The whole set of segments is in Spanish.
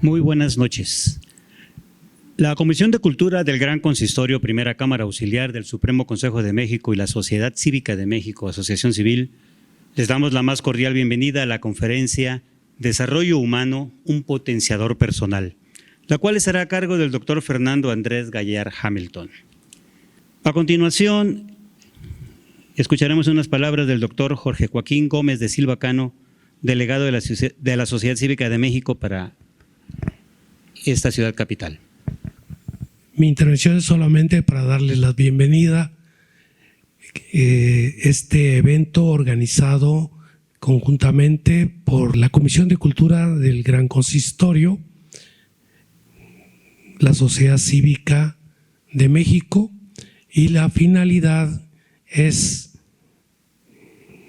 Muy buenas noches. La Comisión de Cultura del Gran Consistorio, Primera Cámara Auxiliar del Supremo Consejo de México y la Sociedad Cívica de México, Asociación Civil, les damos la más cordial bienvenida a la conferencia Desarrollo Humano, un potenciador personal, la cual estará a cargo del doctor Fernando Andrés Gallard Hamilton. A continuación, escucharemos unas palabras del doctor Jorge Joaquín Gómez de Silva Cano, delegado de la Sociedad Cívica de México para esta ciudad capital. Mi intervención es solamente para darles la bienvenida. Este evento organizado conjuntamente por la Comisión de Cultura del Gran Consistorio, la Sociedad Cívica de México, y la finalidad es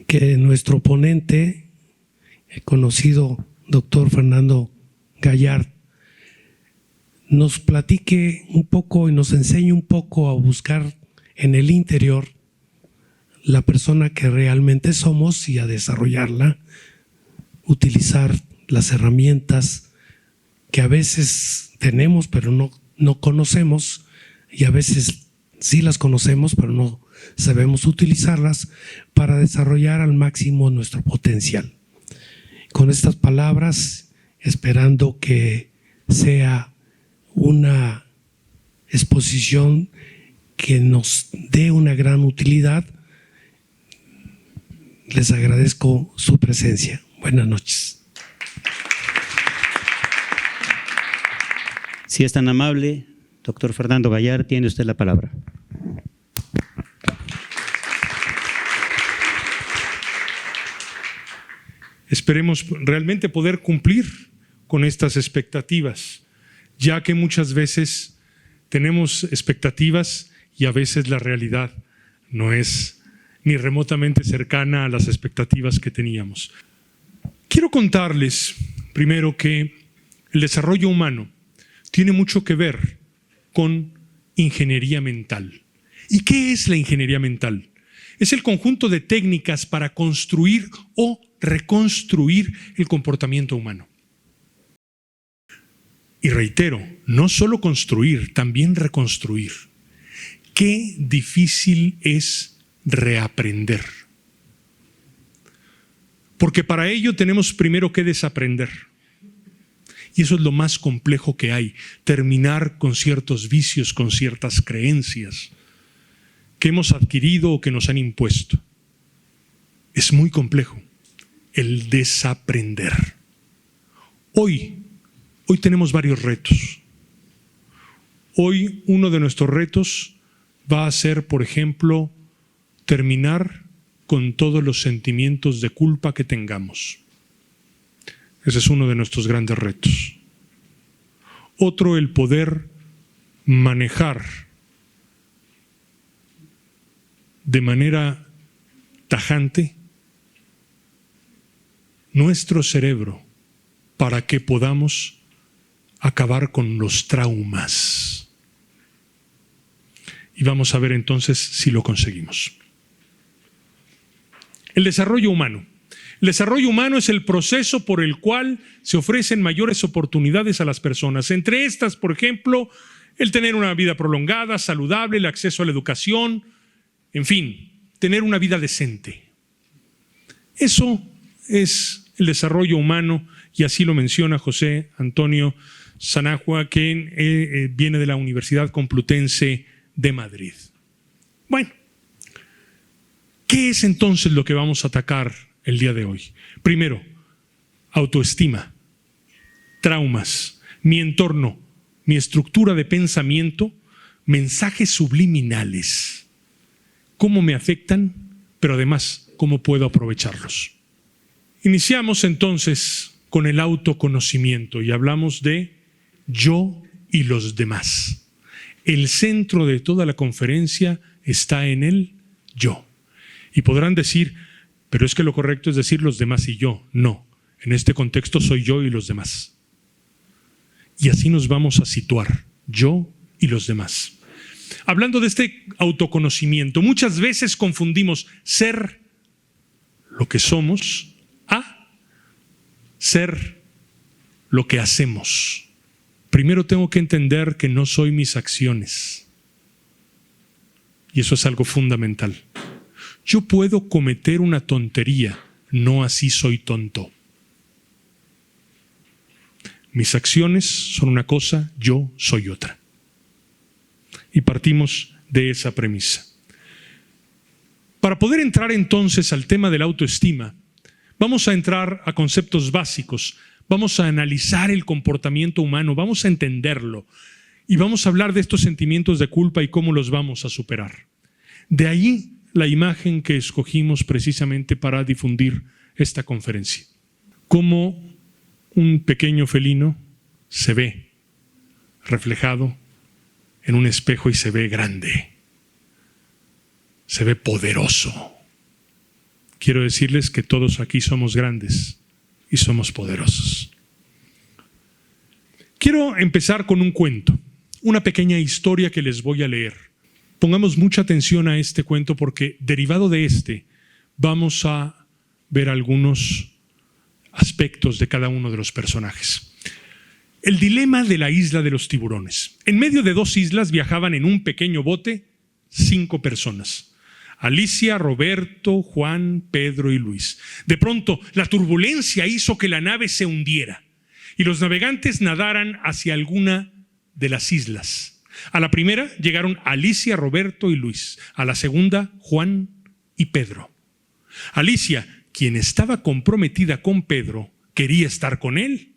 que nuestro ponente, el conocido doctor Fernando Gallard, nos platique un poco y nos enseñe un poco a buscar en el interior la persona que realmente somos y a desarrollarla, utilizar las herramientas que a veces tenemos pero no conocemos, y a veces sí las conocemos pero no sabemos utilizarlas para desarrollar al máximo nuestro potencial. Con estas palabras, esperando que sea una exposición que nos dé una gran utilidad, les agradezco su presencia. Buenas noches. Si es tan amable, doctor Fernando Gallard, tiene usted la palabra. Esperemos realmente poder cumplir con estas expectativas, ya que muchas veces tenemos expectativas y a veces la realidad no es ni remotamente cercana a las expectativas que teníamos. Quiero contarles primero que el desarrollo humano tiene mucho que ver con ingeniería mental. ¿Y qué es la ingeniería mental? Es el conjunto de técnicas para construir o reconstruir el comportamiento humano. Y reitero, no solo construir, también reconstruir. Qué difícil es reaprender. Porque para ello tenemos primero que desaprender. Y eso es lo más complejo que hay, terminar con ciertos vicios, con ciertas creencias que hemos adquirido o que nos han impuesto. Es muy complejo el desaprender. Hoy tenemos varios retos. Hoy uno de nuestros retos va a ser, por ejemplo, terminar con todos los sentimientos de culpa que tengamos. Ese es uno de nuestros grandes retos. Otro, el poder manejar de manera tajante nuestro cerebro para que podamos acabar con los traumas. Y vamos a ver entonces si lo conseguimos. El desarrollo humano. El desarrollo humano es el proceso por el cual se ofrecen mayores oportunidades a las personas. Entre estas, por ejemplo, el tener una vida prolongada, saludable, el acceso a la educación, en fin, tener una vida decente. Eso es el desarrollo humano, y así lo menciona José Antonio Sanajua, que viene de la Universidad Complutense de Madrid. Bueno, ¿qué es entonces lo que vamos a atacar el día de hoy? Primero, autoestima, traumas, mi entorno, mi estructura de pensamiento, mensajes subliminales. ¿Cómo me afectan? Pero además, ¿cómo puedo aprovecharlos? Iniciamos entonces con el autoconocimiento y hablamos de yo y los demás. El centro de toda la conferencia está en el yo. Y podrán decir, pero es que lo correcto es decir los demás y yo. No, en este contexto soy yo y los demás. Y así nos vamos a situar, yo y los demás. Hablando de este autoconocimiento, muchas veces confundimos ser lo que somos a ser lo que hacemos, primero tengo que entender que no soy mis acciones. Y eso es algo fundamental. Yo puedo cometer una tontería, no así soy tonto. Mis acciones son una cosa, yo soy otra. Y partimos de esa premisa. Para poder entrar entonces al tema de la autoestima, vamos a entrar a conceptos básicos, vamos a analizar el comportamiento humano, vamos a entenderlo y vamos a hablar de estos sentimientos de culpa y cómo los vamos a superar. De ahí la imagen que escogimos precisamente para difundir esta conferencia. Cómo un pequeño felino se ve reflejado en un espejo y se ve grande, se ve poderoso. Quiero decirles que todos aquí somos grandes y somos poderosos. Quiero empezar con un cuento, una pequeña historia que les voy a leer. Pongamos mucha atención a este cuento porque derivado de este vamos a ver algunos aspectos de cada uno de los personajes. El dilema de la isla de los tiburones. En medio de dos islas viajaban en un pequeño bote 5 personas. Alicia, Roberto, Juan, Pedro y Luis. De pronto, la turbulencia hizo que la nave se hundiera y los navegantes nadaran hacia alguna de las islas. A la primera llegaron Alicia, Roberto y Luis. A la segunda, Juan y Pedro. Alicia, quien estaba comprometida con Pedro, quería estar con él,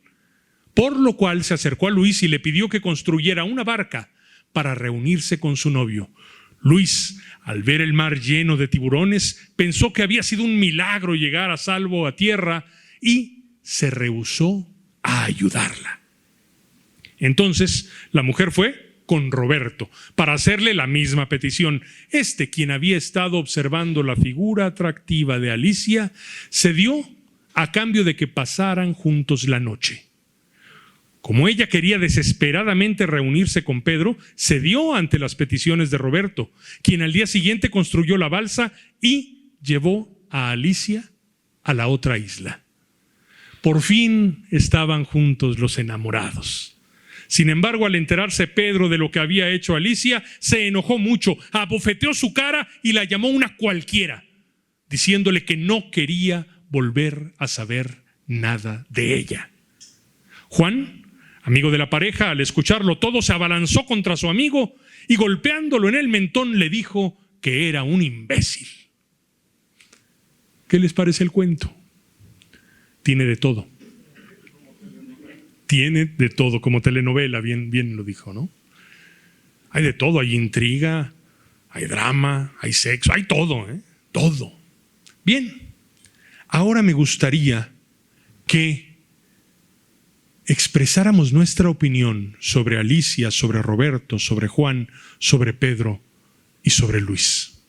por lo cual se acercó a Luis y le pidió que construyera una barca para reunirse con su novio. Luis, al ver el mar lleno de tiburones, pensó que había sido un milagro llegar a salvo a tierra y se rehusó a ayudarla. Entonces, la mujer fue con Roberto para hacerle la misma petición. Quien había estado observando la figura atractiva de Alicia, cedió a cambio de que pasaran juntos la noche. Como ella quería desesperadamente reunirse con Pedro, cedió ante las peticiones de Roberto, quien al día siguiente construyó la balsa y llevó a Alicia a la otra isla. Por fin estaban juntos los enamorados. Sin embargo, al enterarse Pedro de lo que había hecho Alicia, se enojó mucho, abofeteó su cara y la llamó una cualquiera, diciéndole que no quería volver a saber nada de ella. Juan, amigo de la pareja, al escucharlo todo, se abalanzó contra su amigo y golpeándolo en el mentón le dijo que era un imbécil. ¿Qué les parece el cuento? Tiene de todo. Tiene de todo, como telenovela, bien lo dijo, ¿no? Hay de todo, hay intriga, hay drama, hay sexo, hay todo, todo. Bien, ahora me gustaría que expresáramos nuestra opinión sobre Alicia, sobre Roberto, sobre Juan, sobre Pedro y sobre Luis.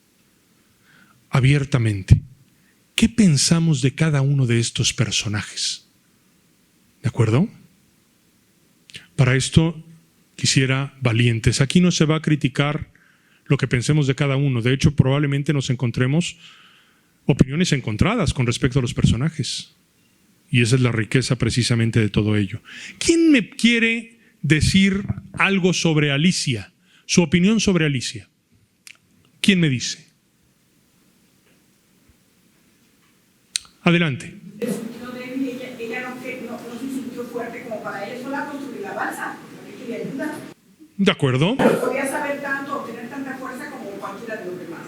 Abiertamente, ¿qué pensamos de cada uno de estos personajes? ¿De acuerdo? Para esto quisiera valientes. Aquí no se va a criticar lo que pensemos de cada uno. De hecho, probablemente nos encontremos opiniones encontradas con respecto a los personajes. Y esa es la riqueza precisamente de todo ello. ¿Quién me quiere decir algo sobre Alicia? Su opinión sobre Alicia. ¿Quién me dice? Adelante. De acuerdo. Podía saber tanto, obtener tanta fuerza como cualquiera de los demás.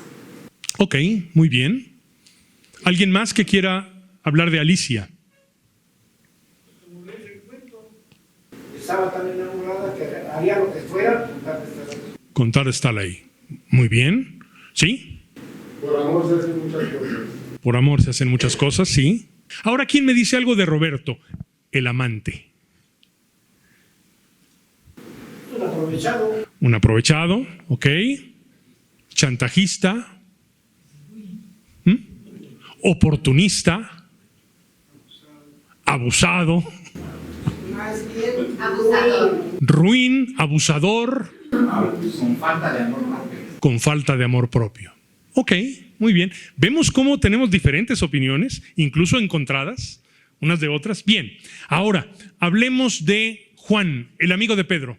Ok, muy bien. ¿Alguien más que quiera hablar de Alicia? Estaba tan enamorada que haría lo que fuera con tal de estar ahí. Muy bien. ¿Sí? Por amor se hacen muchas cosas. Por amor se hacen muchas cosas, sí. Ahora, ¿quién me dice algo de Roberto? El amante. Un aprovechado. Un aprovechado, ok. Chantajista. Oportunista. Abusado. Más bien, abusador. Ruin, abusador. Con falta de amor propio. Con falta de amor propio. Ok, muy bien. Vemos cómo tenemos diferentes opiniones, incluso encontradas. unas de otras. Bien, ahora hablemos de Juan, el amigo de Pedro.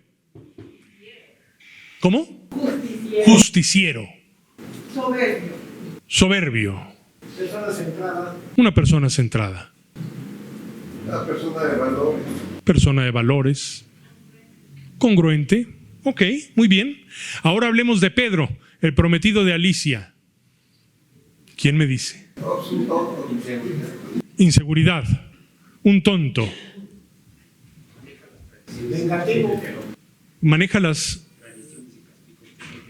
¿Cómo? Justiciero. Soberbio. Persona centrada. Una persona centrada. Una persona de valores. Persona de valores. Congruente. Ok, muy bien. Ahora hablemos de Pedro, el prometido de Alicia. ¿Quién me dice? Inseguridad. Un tonto. Vengativo. Maneja las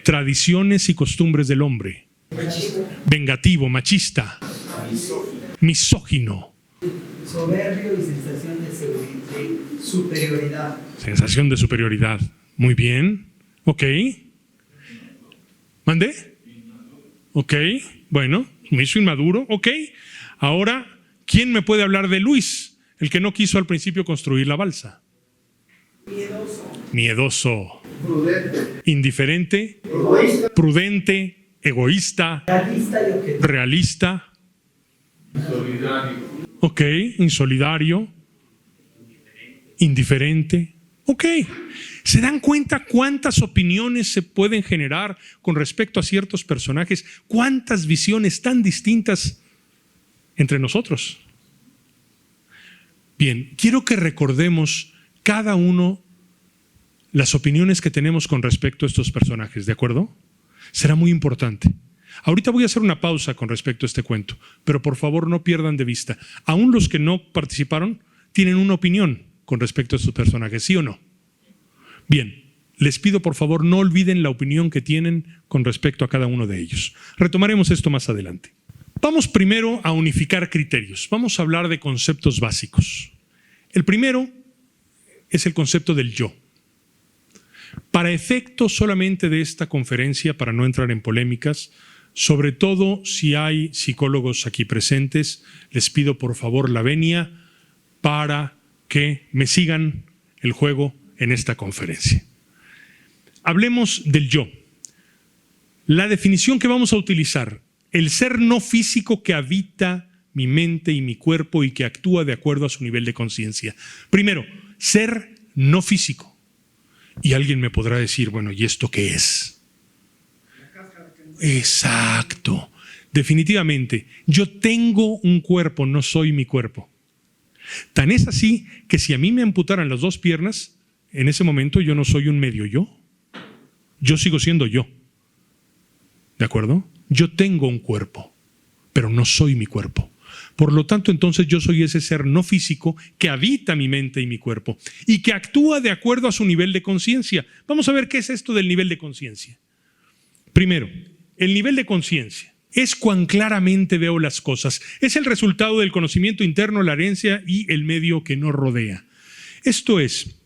tradiciones y costumbres del hombre. Vengativo, machista. Misógino. Soberbio y sensación de superioridad. Sensación de superioridad. Muy bien. Ok. ¿Mandé? Ok. Bueno, me hizo inmaduro. Ok. Ahora, ¿quién me puede hablar de Luis? El que no quiso al principio construir la balsa. Miedoso. Prudente. Indiferente. Egoísta. Prudente. Egoísta. Realista y objetivo. Realista. Ok. Insolidario. Indiferente. Ok. ¿Se dan cuenta cuántas opiniones se pueden generar con respecto a ciertos personajes? ¿Cuántas visiones tan distintas entre nosotros? Bien, quiero que recordemos cada uno las opiniones que tenemos con respecto a estos personajes, ¿de acuerdo? Será muy importante. Ahorita voy a hacer una pausa con respecto a este cuento, pero por favor no pierdan de vista. Aún los que no participaron tienen una opinión con respecto a estos personajes, ¿sí o no? Bien, les pido por favor no olviden la opinión que tienen con respecto a cada uno de ellos. Retomaremos esto más adelante. Vamos primero a unificar criterios. Vamos a hablar de conceptos básicos. El primero es el concepto del yo. Para efecto solamente de esta conferencia, para no entrar en polémicas, sobre todo si hay psicólogos aquí presentes, les pido por favor la venia para que me sigan el juego en esta conferencia. Hablemos del yo. La definición que vamos a utilizar, el ser no físico que habita mi mente y mi cuerpo y que actúa de acuerdo a su nivel de conciencia. Primero, ser no físico. Y alguien me podrá decir, bueno, ¿y esto qué es? Exacto. Definitivamente, yo tengo un cuerpo, no soy mi cuerpo. Tan es así que si a mí me amputaran las dos piernas, en ese momento yo no soy un medio yo. Yo sigo siendo yo. ¿De acuerdo? Yo tengo un cuerpo, pero no soy mi cuerpo. Por lo tanto, entonces yo soy ese ser no físico que habita mi mente y mi cuerpo y que actúa de acuerdo a su nivel de conciencia. Vamos a ver qué es esto del nivel de conciencia. Primero, el nivel de conciencia es cuán claramente veo las cosas. Es el resultado del conocimiento interno, la herencia y el medio que nos rodea. Esto es,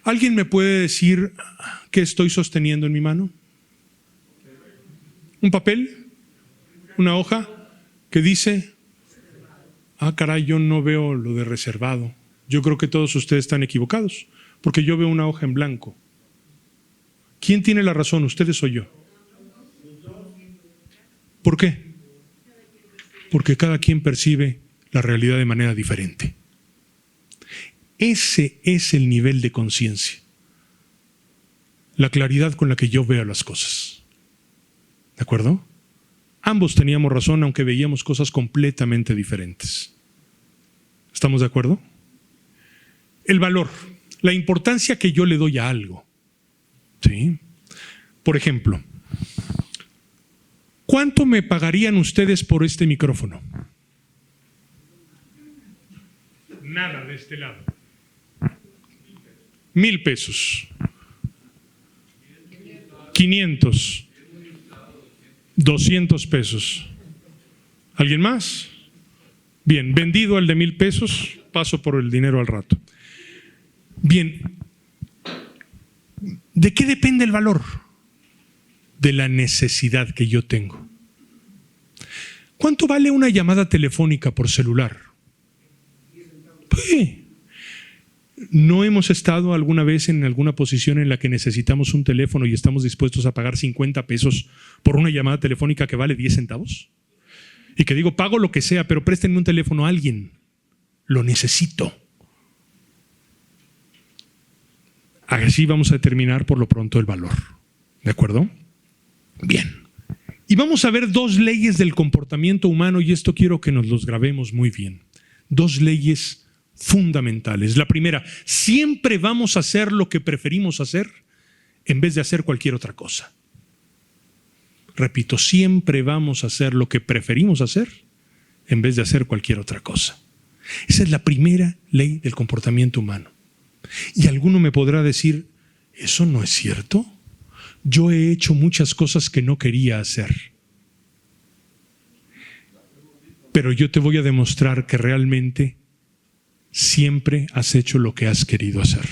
¿alguien me puede decir qué estoy sosteniendo en mi mano? ¿Un papel? ¿Una hoja? Que dice, caray, yo no veo lo de reservado. Yo creo que todos ustedes están equivocados, porque yo veo una hoja en blanco. ¿Quién tiene la razón, ustedes o yo? ¿Por qué? Porque cada quien percibe la realidad de manera diferente. Ese es el nivel de conciencia. La claridad con la que yo veo las cosas. ¿De acuerdo? Ambos teníamos razón, aunque veíamos cosas completamente diferentes. ¿Estamos de acuerdo? El valor, la importancia que yo le doy a algo. ¿Sí? Por ejemplo, ¿cuánto me pagarían ustedes por este micrófono? Nada de este lado. 1,000 pesos. 500. 200 pesos. ¿Alguien más? Bien, vendido el de 1,000 pesos, paso por el dinero al rato. Bien, ¿de qué depende el valor? De la necesidad que yo tengo. ¿Cuánto vale una llamada telefónica por celular? Pues, ¿no hemos estado alguna vez en alguna posición en la que necesitamos un teléfono y estamos dispuestos a pagar 50 pesos por una llamada telefónica que vale 10 centavos? Y que digo, pago lo que sea, pero préstenme un teléfono a alguien. lo necesito. Así vamos a determinar por lo pronto el valor. ¿De acuerdo? Bien. Y vamos a ver dos leyes del comportamiento humano, y esto quiero que nos los grabemos muy bien. Dos leyes fundamentales. La primera, siempre vamos a hacer lo que preferimos hacer en vez de hacer cualquier otra cosa. Repito, siempre vamos a hacer lo que preferimos hacer en vez de hacer cualquier otra cosa. Esa es la primera ley del comportamiento humano. Y alguno me podrá decir, ¿eso no es cierto? Yo he hecho muchas cosas que no quería hacer. Pero yo te voy a demostrar que realmente siempre has hecho lo que has querido hacer.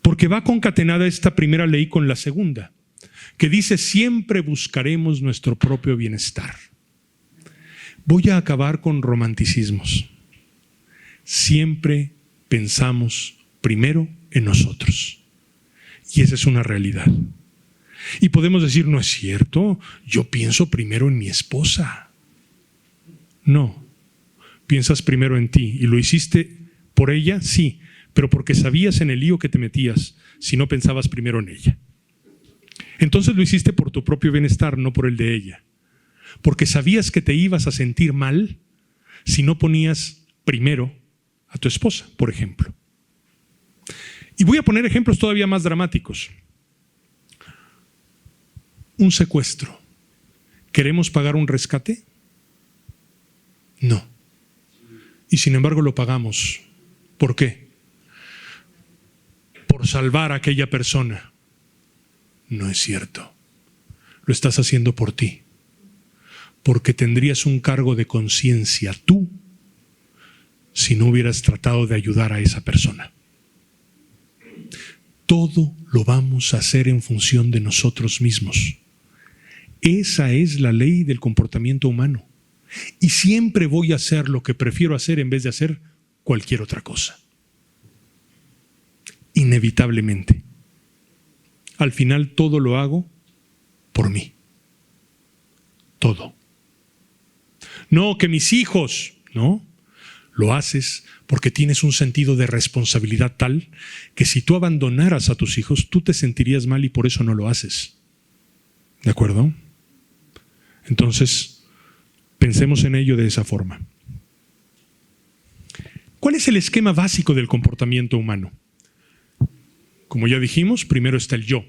Porque va concatenada esta primera ley con la segunda, que dice siempre buscaremos nuestro propio bienestar. Voy a acabar con romanticismos. Siempre pensamos primero en nosotros. Y esa es una realidad. Y podemos decir, no es cierto, yo pienso primero en mi esposa. No, piensas primero en ti. ¿Y lo hiciste por ella? Sí, pero porque sabías en el lío que te metías si no pensabas primero en ella. Entonces lo hiciste por tu propio bienestar, no por el de ella. Porque sabías que te ibas a sentir mal si no ponías primero a tu esposa, por ejemplo. Y voy a poner ejemplos todavía más dramáticos. Un secuestro. ¿Queremos pagar un rescate? No. Y sin embargo lo pagamos. ¿Por qué? Por salvar a aquella persona. No es cierto. Lo estás haciendo por ti. Porque tendrías un cargo de conciencia tú si no hubieras tratado de ayudar a esa persona. Todo lo vamos a hacer en función de nosotros mismos. Esa es la ley del comportamiento humano. Y siempre voy a hacer lo que prefiero hacer en vez de hacer cualquier otra cosa. Inevitablemente. Al final todo lo hago por mí. Todo. No, que mis hijos, no. Lo haces porque tienes un sentido de responsabilidad tal que si tú abandonaras a tus hijos, tú te sentirías mal y por eso no lo haces. ¿De acuerdo? Entonces, pensemos en ello de esa forma. ¿Cuál es el esquema básico del comportamiento humano? Como ya dijimos, primero está el yo.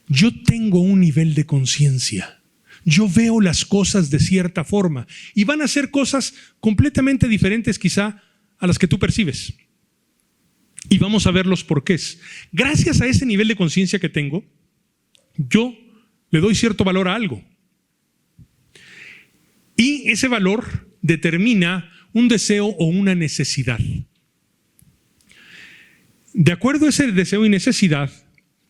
Yo tengo un nivel de conciencia. Yo veo las cosas de cierta forma y van a ser cosas completamente diferentes quizá a las que tú percibes. Y vamos a ver los porqués. Gracias a ese nivel de conciencia que tengo, yo le doy cierto valor a algo. Y ese valor determina un deseo o una necesidad. De acuerdo a ese deseo y necesidad,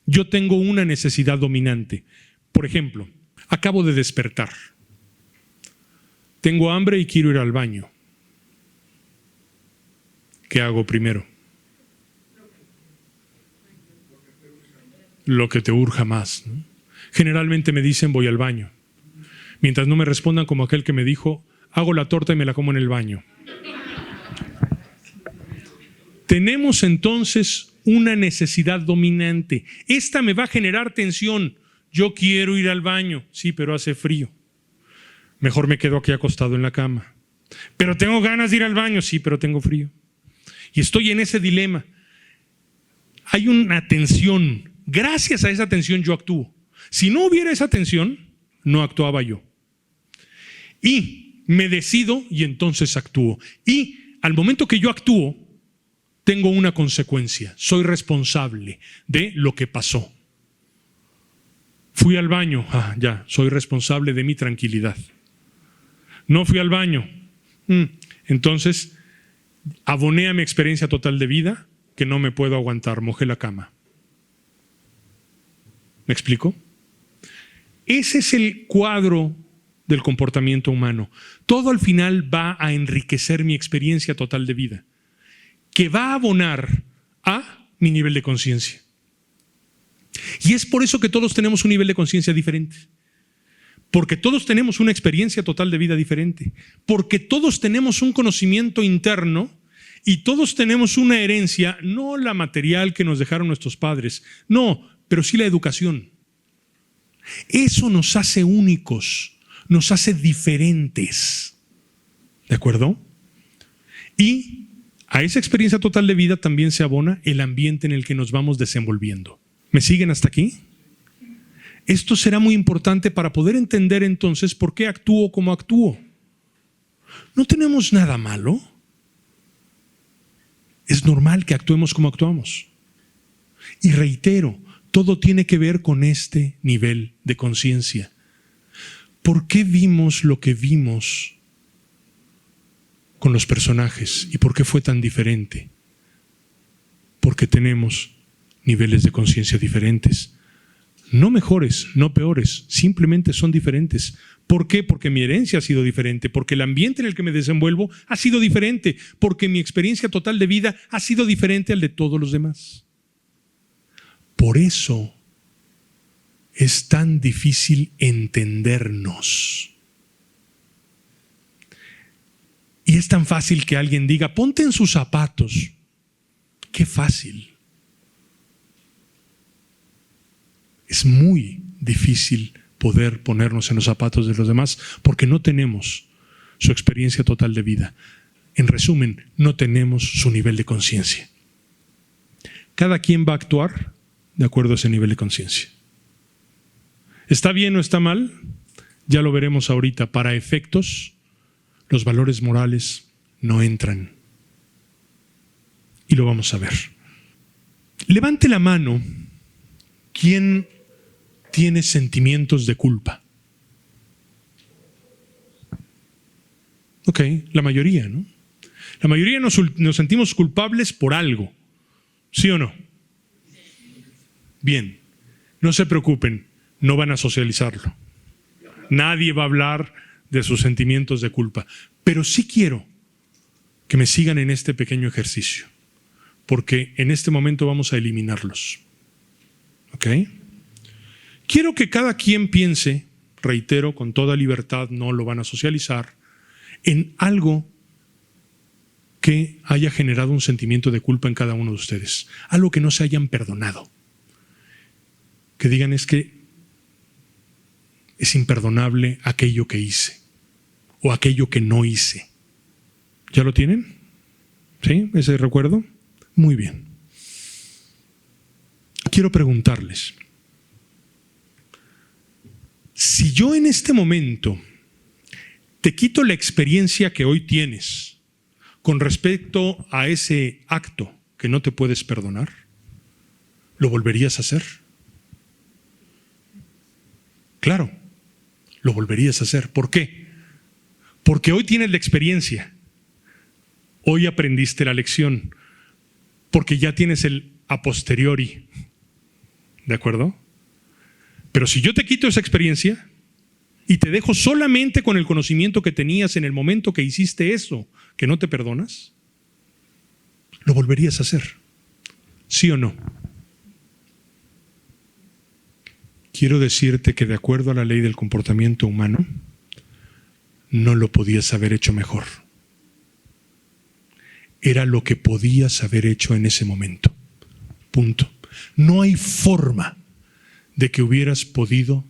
yo tengo una necesidad dominante. Por ejemplo, acabo de despertar. Tengo hambre y quiero ir al baño. ¿Qué hago primero? Lo que te urja más, ¿no? Generalmente me dicen voy al baño. Mientras no me respondan como aquel que me dijo, hago la torta y me la como en el baño. Tenemos entonces una necesidad dominante. Esta me va a generar tensión. Yo quiero ir al baño. Sí, pero hace frío. Mejor me quedo aquí acostado en la cama. Pero tengo ganas de ir al baño. Sí, pero tengo frío. Y estoy en ese dilema. Hay una tensión. Gracias a esa tensión yo actúo. Si no hubiera esa tensión, no actuaba yo. Y me decido y entonces actúo. Y al momento que yo actúo, tengo una consecuencia. Soy responsable de lo que pasó. Fui al baño. Ya, soy responsable de mi tranquilidad. No fui al baño. Entonces, aboné a mi experiencia total de vida que no me puedo aguantar. Mojé la cama. ¿Me explico? Ese es el cuadro del comportamiento humano. Todo al final va a enriquecer mi experiencia total de vida, que va a abonar a mi nivel de conciencia. Y es por eso que todos tenemos un nivel de conciencia diferente. Porque todos tenemos una experiencia total de vida diferente. Porque todos tenemos un conocimiento interno y todos tenemos una herencia, no la material que nos dejaron nuestros padres, no, pero sí la educación. Eso nos hace únicos, nos hace diferentes. ¿De acuerdo? Y a esa experiencia total de vida también se abona el ambiente en el que nos vamos desenvolviendo. ¿Me siguen hasta aquí? Esto será muy importante para poder entender entonces por qué actúo como actúo. No tenemos nada malo. Es normal que actuemos como actuamos. Y reitero, todo tiene que ver con este nivel de conciencia. ¿Por qué vimos lo que vimos con los personajes y por qué fue tan diferente? Porque tenemos niveles de conciencia diferentes. No mejores, no peores, simplemente son diferentes. ¿Por qué? Porque mi herencia ha sido diferente, porque el ambiente en el que me desenvuelvo ha sido diferente, porque mi experiencia total de vida ha sido diferente al de todos los demás. Por eso es tan difícil entendernos. Y es tan fácil que alguien diga, ponte en sus zapatos. Qué fácil. Es muy difícil poder ponernos en los zapatos de los demás porque no tenemos su experiencia total de vida. En resumen, no tenemos su nivel de conciencia. Cada quien va a actuar de acuerdo a ese nivel de conciencia. ¿Está bien o está mal? Ya lo veremos ahorita. Para efectos, los valores morales no entran. Y lo vamos a ver. Levante la mano. ¿Quién tiene sentimientos de culpa? Ok, la mayoría, ¿no? La mayoría nos sentimos culpables por algo. ¿Sí o no? Bien, no se preocupen, no van a socializarlo. Nadie va a hablar de sus sentimientos de culpa. Pero sí quiero que me sigan en este pequeño ejercicio, porque en este momento vamos a eliminarlos. ¿Ok? Quiero que cada quien piense, reitero, con toda libertad, no lo van a socializar, en algo que haya generado un sentimiento de culpa en cada uno de ustedes. Algo que no se hayan perdonado. Que digan es que es imperdonable aquello que hice o aquello que no hice. ¿Ya lo tienen? ¿Sí? ¿Ese recuerdo? Muy bien. Quiero preguntarles, si yo en este momento te quito la experiencia que hoy tienes con respecto a ese acto que no te puedes perdonar, ¿lo volverías a hacer? Claro, lo volverías a hacer. ¿Por qué? Porque hoy tienes la experiencia. Hoy aprendiste la lección. Porque ya tienes el a posteriori. ¿De acuerdo? Pero si yo te quito esa experiencia y te dejo solamente con el conocimiento que tenías en el momento que hiciste eso, que no te perdonas, ¿lo volverías a hacer? ¿Sí o no? Quiero decirte que de acuerdo a la ley del comportamiento humano, no lo podías haber hecho mejor. Era lo que podías haber hecho en ese momento. Punto. No hay forma de que hubieras podido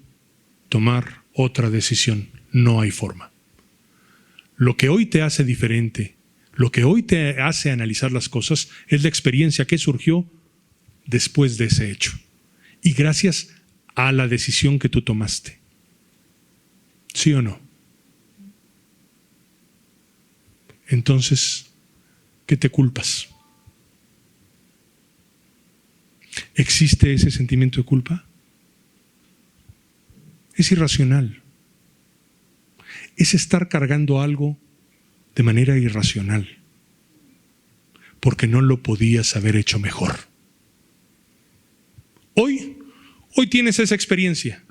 tomar otra decisión. No hay forma. Lo que hoy te hace diferente, lo que hoy te hace analizar las cosas, es la experiencia que surgió después de ese hecho. Y gracias a la decisión que tú tomaste. ¿Sí o no? Entonces, ¿qué te culpas? ¿Existe ese sentimiento de culpa? Es irracional. Es estar cargando algo de manera irracional, porque no lo podías haber hecho mejor. Hoy tienes esa experiencia.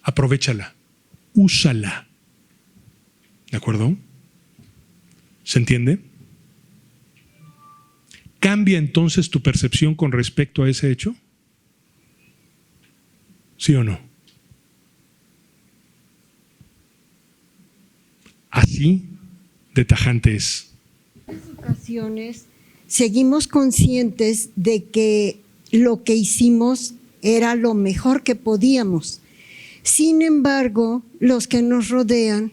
Aprovéchala. Úsala. ¿De acuerdo? ¿Se entiende? ¿Cambia entonces tu percepción con respecto a ese hecho? ¿Sí o no? Así de tajante es. En muchas ocasiones seguimos conscientes de que lo que hicimos era lo mejor que podíamos. Sin embargo, los que nos rodean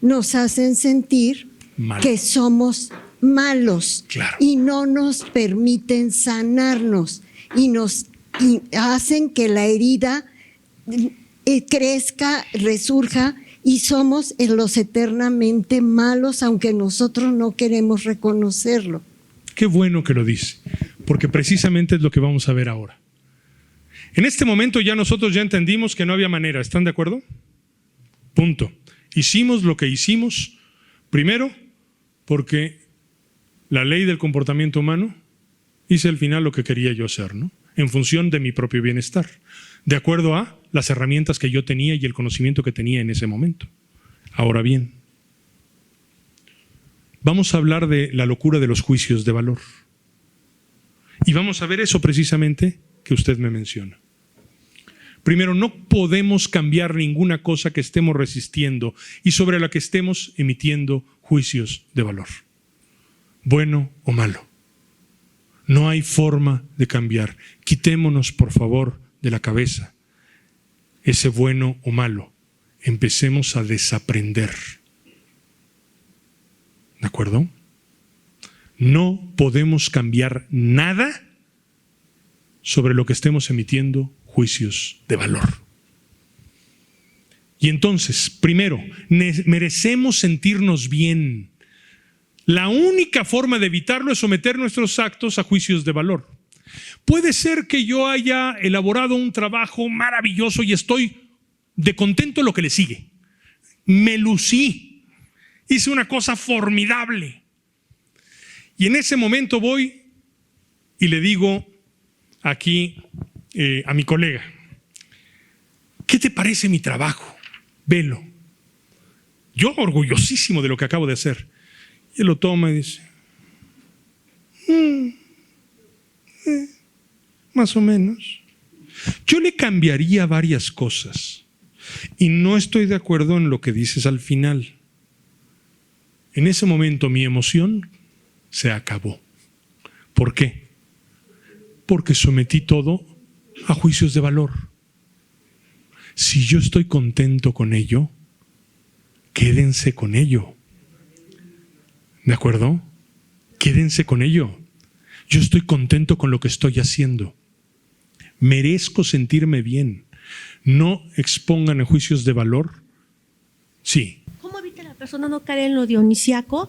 nos hacen sentir Mal. que somos malos, Claro. y no nos permiten sanarnos y hacen que la herida crezca, resurja, y somos los eternamente malos, aunque nosotros no queremos reconocerlo. Qué bueno que lo dice, porque precisamente es lo que vamos a ver ahora. En este momento nosotros ya entendimos que no había manera, ¿están de acuerdo? Punto. Hicimos lo que hicimos, primero, porque la ley del comportamiento humano, hice al final lo que quería yo hacer, ¿no? En función de mi propio bienestar, de acuerdo a las herramientas que yo tenía y el conocimiento que tenía en ese momento. Ahora bien, vamos a hablar de la locura de los juicios de valor. Y vamos a ver eso precisamente que usted me menciona. Primero, no podemos cambiar ninguna cosa que estemos resistiendo y sobre la que estemos emitiendo juicios de valor, bueno o malo. No hay forma de cambiar. Quitémonos, por favor, de la cabeza ese bueno o malo. Empecemos a desaprender. ¿De acuerdo? No podemos cambiar nada sobre lo que estemos emitiendo juicios de valor. Y entonces, primero, merecemos sentirnos bien. La única forma de evitarlo es someter nuestros actos a juicios de valor. Puede ser que yo haya elaborado un trabajo maravilloso y estoy de contento en lo que le sigue. Me lucí, hice una cosa formidable. Y en ese momento voy y le digo aquí a mi colega, ¿qué te parece mi trabajo? Velo. Yo orgullosísimo de lo que acabo de hacer. Y él lo toma y dice, más o menos. Yo le cambiaría varias cosas y no estoy de acuerdo en lo que dices al final. En ese momento mi emoción se acabó. ¿Por qué? Porque sometí todo a juicios de valor. Si yo estoy contento con ello, quédense con ello. ¿De acuerdo? Quédense con ello. Yo estoy contento con lo que estoy haciendo. Merezco sentirme bien. No expongan a juicios de valor. Sí. ¿Cómo evita la persona no caer en lo dionisiaco?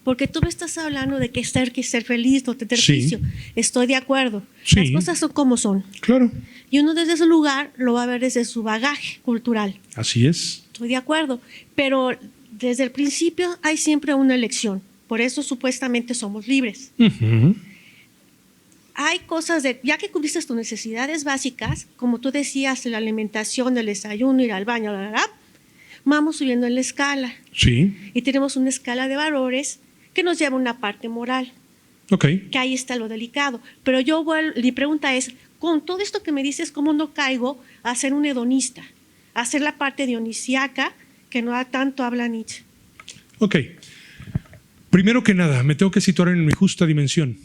Porque tú me estás hablando de que ser feliz, no tener juicio. Estoy de acuerdo. Sí. Las cosas son como son. Claro. Y uno desde ese lugar lo va a ver desde su bagaje cultural. Así es. Estoy de acuerdo. Pero desde el principio hay siempre una elección. Por eso supuestamente somos libres. Uh-huh. Hay cosas ya que cumpliste tus necesidades básicas, como tú decías, la alimentación, el desayuno, ir al baño, vamos subiendo en la escala. Sí. Y tenemos una escala de valores que nos lleva a una parte moral. Ok. Que ahí está lo delicado. Pero mi pregunta es, con todo esto que me dices, ¿cómo no caigo a ser un hedonista? A ser la parte dionisiaca que no tanto habla Nietzsche. Ok. Primero que nada, me tengo que situar en mi justa dimensión.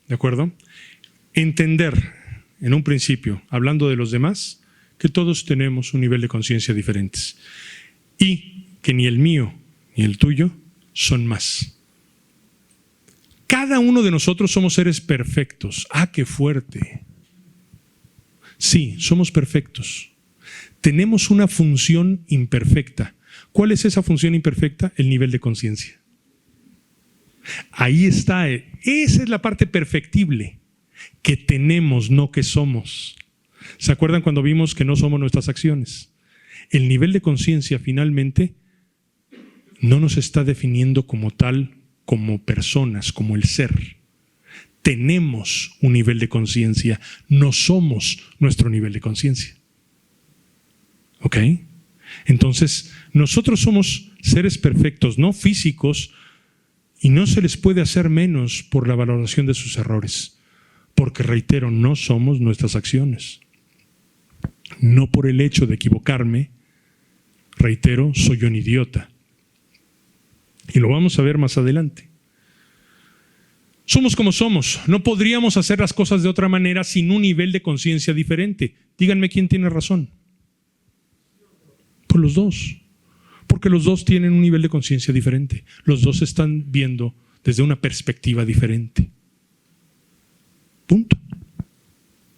¿De acuerdo? Entender, en un principio, hablando de los demás, que todos tenemos un nivel de conciencia diferentes. Y que ni el mío ni el tuyo son más. Cada uno de nosotros somos seres perfectos. ¡Ah, qué fuerte! Sí, somos perfectos. Tenemos una función imperfecta. ¿Cuál es esa función imperfecta? El nivel de conciencia. Ahí está. Esa es la parte perfectible que tenemos, no que somos. ¿Se acuerdan cuando vimos que no somos nuestras acciones? El nivel de conciencia finalmente no nos está definiendo como tal, como personas, como el ser. Tenemos un nivel de conciencia, no somos nuestro nivel de conciencia. ¿Ok? Entonces, nosotros somos seres perfectos, no físicos, y no se les puede hacer menos por la valoración de sus errores. Porque, reitero, no somos nuestras acciones. No por el hecho de equivocarme, reitero, soy un idiota. Y lo vamos a ver más adelante. Somos como somos. No podríamos hacer las cosas de otra manera sin un nivel de conciencia diferente. Díganme quién tiene razón. Pues los dos. Porque los dos tienen un nivel de conciencia diferente. Los dos están viendo desde una perspectiva diferente. Punto.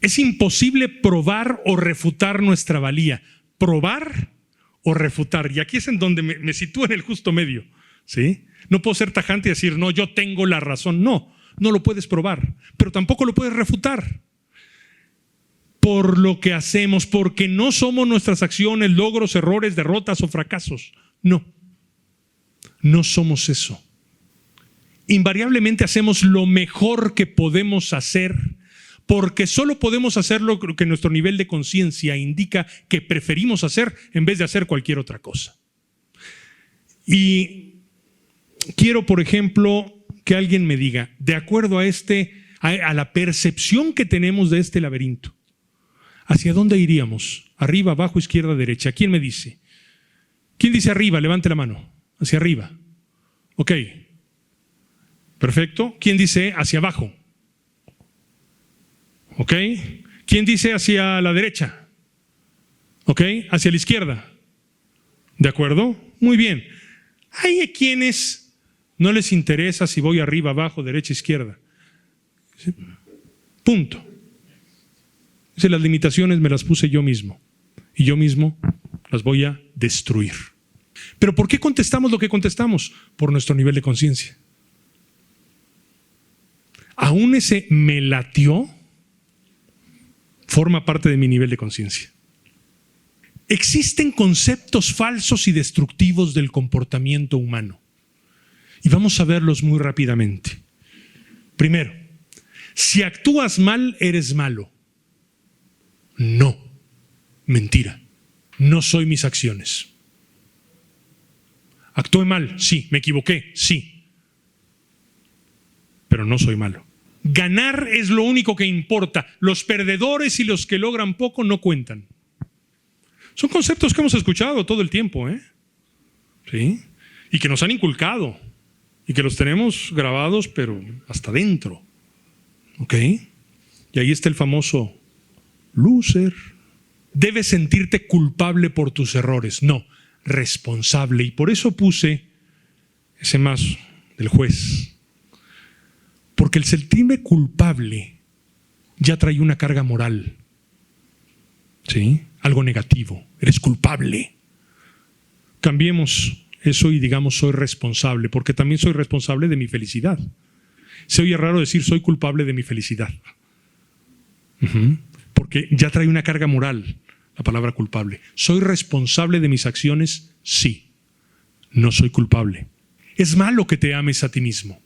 Es imposible probar o refutar nuestra valía. Probar o refutar. Y aquí es en donde me sitúo en el justo medio. ¿Sí? No puedo ser tajante y decir, no, yo tengo la razón. No lo puedes probar, pero tampoco lo puedes refutar. Por lo que hacemos, porque no somos nuestras acciones, logros, errores, derrotas o fracasos. No somos eso. Invariablemente hacemos lo mejor que podemos hacer, porque solo podemos hacer lo que nuestro nivel de conciencia indica que preferimos hacer en vez de hacer cualquier otra cosa. Y quiero, por ejemplo, que alguien me diga, de acuerdo a la percepción que tenemos de este laberinto, ¿hacia dónde iríamos? Arriba, abajo, izquierda, derecha. ¿Quién me dice? ¿Quién dice arriba? Levante la mano. Hacia arriba. Ok. Perfecto. ¿Quién dice hacia abajo? Ok. ¿Quién dice hacia la derecha? Ok. Hacia la izquierda. ¿De acuerdo? Muy bien. Hay a quienes no les interesa si voy arriba, abajo, derecha, izquierda. Punto. Las limitaciones me las puse yo mismo. Y yo mismo las voy a destruir. ¿Pero por qué contestamos lo que contestamos? Por nuestro nivel de conciencia. Aún ese me latió forma parte de mi nivel de conciencia. Existen conceptos falsos y destructivos del comportamiento humano. Y vamos a verlos muy rápidamente. Primero, si actúas mal, eres malo. No, mentira. No soy mis acciones. Actué mal, sí. Me equivoqué, sí. Pero no soy malo. Ganar es lo único que importa. Los perdedores y los que logran poco no cuentan. Son conceptos que hemos escuchado todo el tiempo, ¿sí? Y que nos han inculcado. Y que los tenemos grabados, pero hasta dentro. ¿Ok? Y ahí está el famoso loser. Debes sentirte culpable por tus errores. No, responsable. Y por eso puse ese más del juez. Porque el sentirme culpable ya trae una carga moral. ¿Sí? Algo negativo. Eres culpable. Cambiemos eso y digamos soy responsable, porque también soy responsable de mi felicidad. Se oye raro decir soy culpable de mi felicidad. Porque ya trae una carga moral la palabra culpable. ¿Soy responsable de mis acciones? Sí. No soy culpable. Es malo que te ames a ti mismo.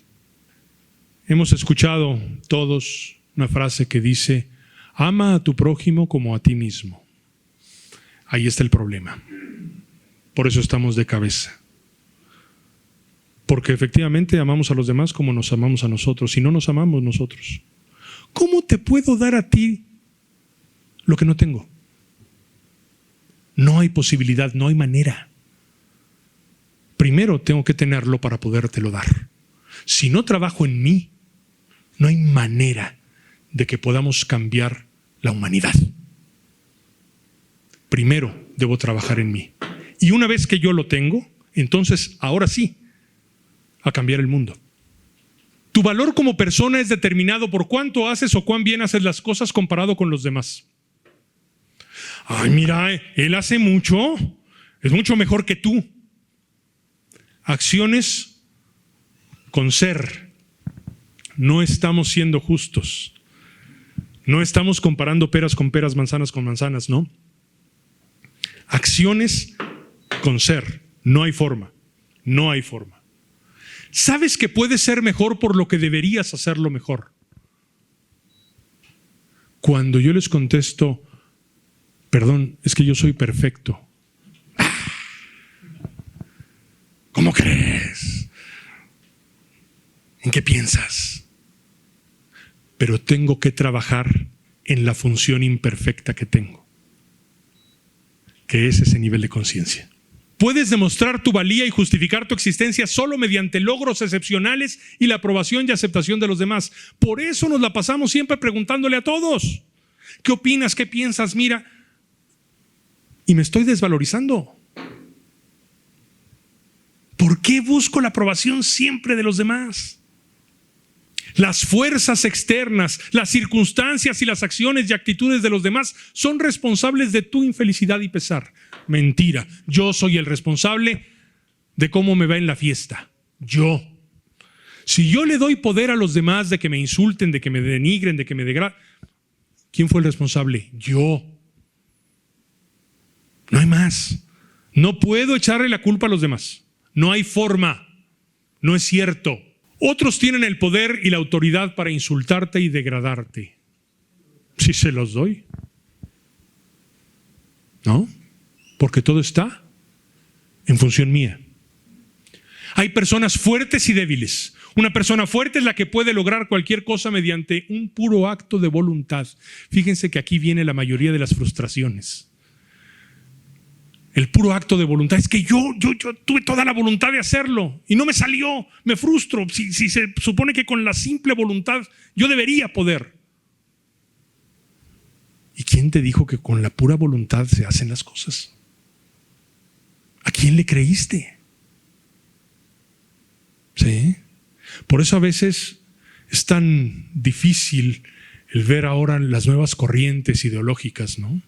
Hemos escuchado todos una frase que dice, ama a tu prójimo como a ti mismo. Ahí está el problema. Por eso estamos de cabeza. Porque efectivamente amamos a los demás como nos amamos a nosotros, y no nos amamos nosotros. ¿Cómo te puedo dar a ti lo que no tengo? No hay posibilidad, no hay manera. Primero tengo que tenerlo para podértelo dar. Si no trabajo en mí, no hay manera de que podamos cambiar la humanidad. Primero debo trabajar en mí. Y una vez que yo lo tengo, entonces ahora sí, a cambiar el mundo. Tu valor como persona es determinado por cuánto haces o cuán bien haces las cosas comparado con los demás. Ay, mira, él hace mucho, es mucho mejor que tú. Acciones con ser. No estamos siendo justos. No estamos comparando peras con peras, manzanas con manzanas, ¿no? Acciones con ser. No hay forma. No hay forma. Sabes que puedes ser mejor por lo que deberías hacerlo mejor. Cuando yo les contesto, perdón, es que yo soy perfecto. ¿Cómo crees? ¿En qué piensas? Pero tengo que trabajar en la función imperfecta que tengo, que es ese nivel de conciencia. Puedes demostrar tu valía y justificar tu existencia solo mediante logros excepcionales y la aprobación y aceptación de los demás. Por eso nos la pasamos siempre preguntándole a todos: ¿qué opinas? ¿Qué piensas? Mira, y me estoy desvalorizando. ¿Por qué busco la aprobación siempre de los demás? Las fuerzas externas, las circunstancias y las acciones y actitudes de los demás son responsables de tu infelicidad y pesar. Mentira. Yo soy el responsable de cómo me va en la fiesta. Yo. Si yo le doy poder a los demás de que me insulten, de que me denigren, de que me degraden, ¿quién fue el responsable? Yo. No hay más. No puedo echarle la culpa a los demás. No hay forma. No es cierto. Otros tienen el poder y la autoridad para insultarte y degradarte. Si se los doy. ¿No? Porque todo está en función mía. Hay personas fuertes y débiles. Una persona fuerte es la que puede lograr cualquier cosa mediante un puro acto de voluntad. Fíjense que aquí viene la mayoría de las frustraciones. El puro acto de voluntad. Es que yo tuve toda la voluntad de hacerlo y no me salió. Me frustro. Si se supone que con la simple voluntad yo debería poder. ¿Y quién te dijo que con la pura voluntad se hacen las cosas? ¿A quién le creíste? ¿Sí? Por eso a veces es tan difícil el ver ahora las nuevas corrientes ideológicas, ¿no?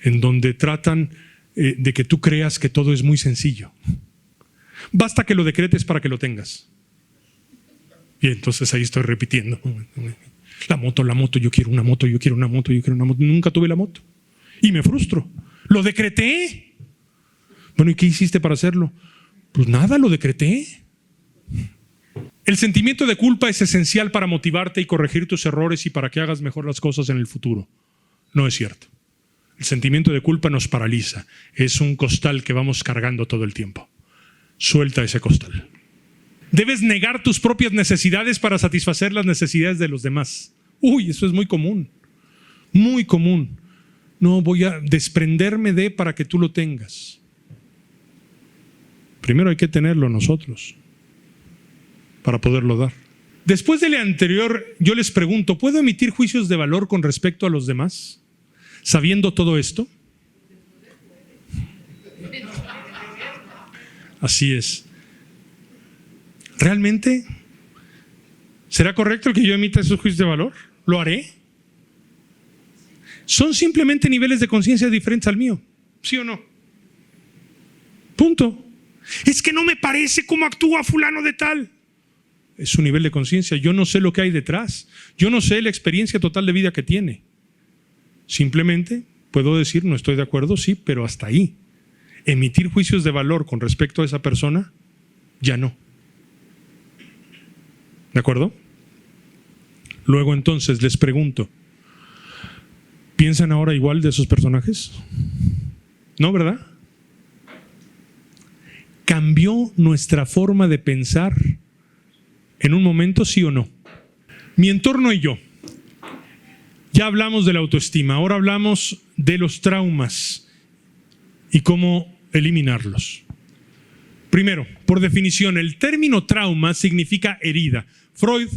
En donde tratan de que tú creas que todo es muy sencillo. Basta que lo decretes para que lo tengas. Y entonces ahí estoy repitiendo. La moto, yo quiero una moto, yo quiero una moto, yo quiero una moto. Nunca tuve la moto. Y me frustro. Lo decreté. Bueno, ¿y qué hiciste para hacerlo? Pues nada, lo decreté. El sentimiento de culpa es esencial para motivarte y corregir tus errores y para que hagas mejor las cosas en el futuro. No es cierto. El sentimiento de culpa nos paraliza. Es un costal que vamos cargando todo el tiempo. Suelta ese costal. Debes negar tus propias necesidades para satisfacer las necesidades de los demás. Uy, eso es muy común. Muy común. No, voy a desprenderme de para que tú lo tengas. Primero hay que tenerlo nosotros para poderlo dar. Después de lo anterior, yo les pregunto, ¿puedo emitir juicios de valor con respecto a los demás? Sabiendo todo esto. Así es. ¿Realmente será correcto el que yo emita esos juicios de valor? ¿Lo haré? Son simplemente niveles de conciencia diferentes al mío. ¿Sí o no? Punto. Es que no me parece cómo actúa fulano de tal. Es su nivel de conciencia. Yo no sé lo que hay detrás. Yo no sé la experiencia total de vida que tiene. Simplemente puedo decir, no estoy de acuerdo, sí, pero hasta ahí. Emitir juicios de valor con respecto a esa persona, ya no. ¿De acuerdo? Luego entonces les pregunto, ¿piensan ahora igual de esos personajes? ¿No, verdad? ¿Cambió nuestra forma de pensar en un momento, sí o no? Mi entorno y yo. Ya hablamos de la autoestima, ahora hablamos de los traumas y cómo eliminarlos. Primero, por definición, el término trauma significa herida. Freud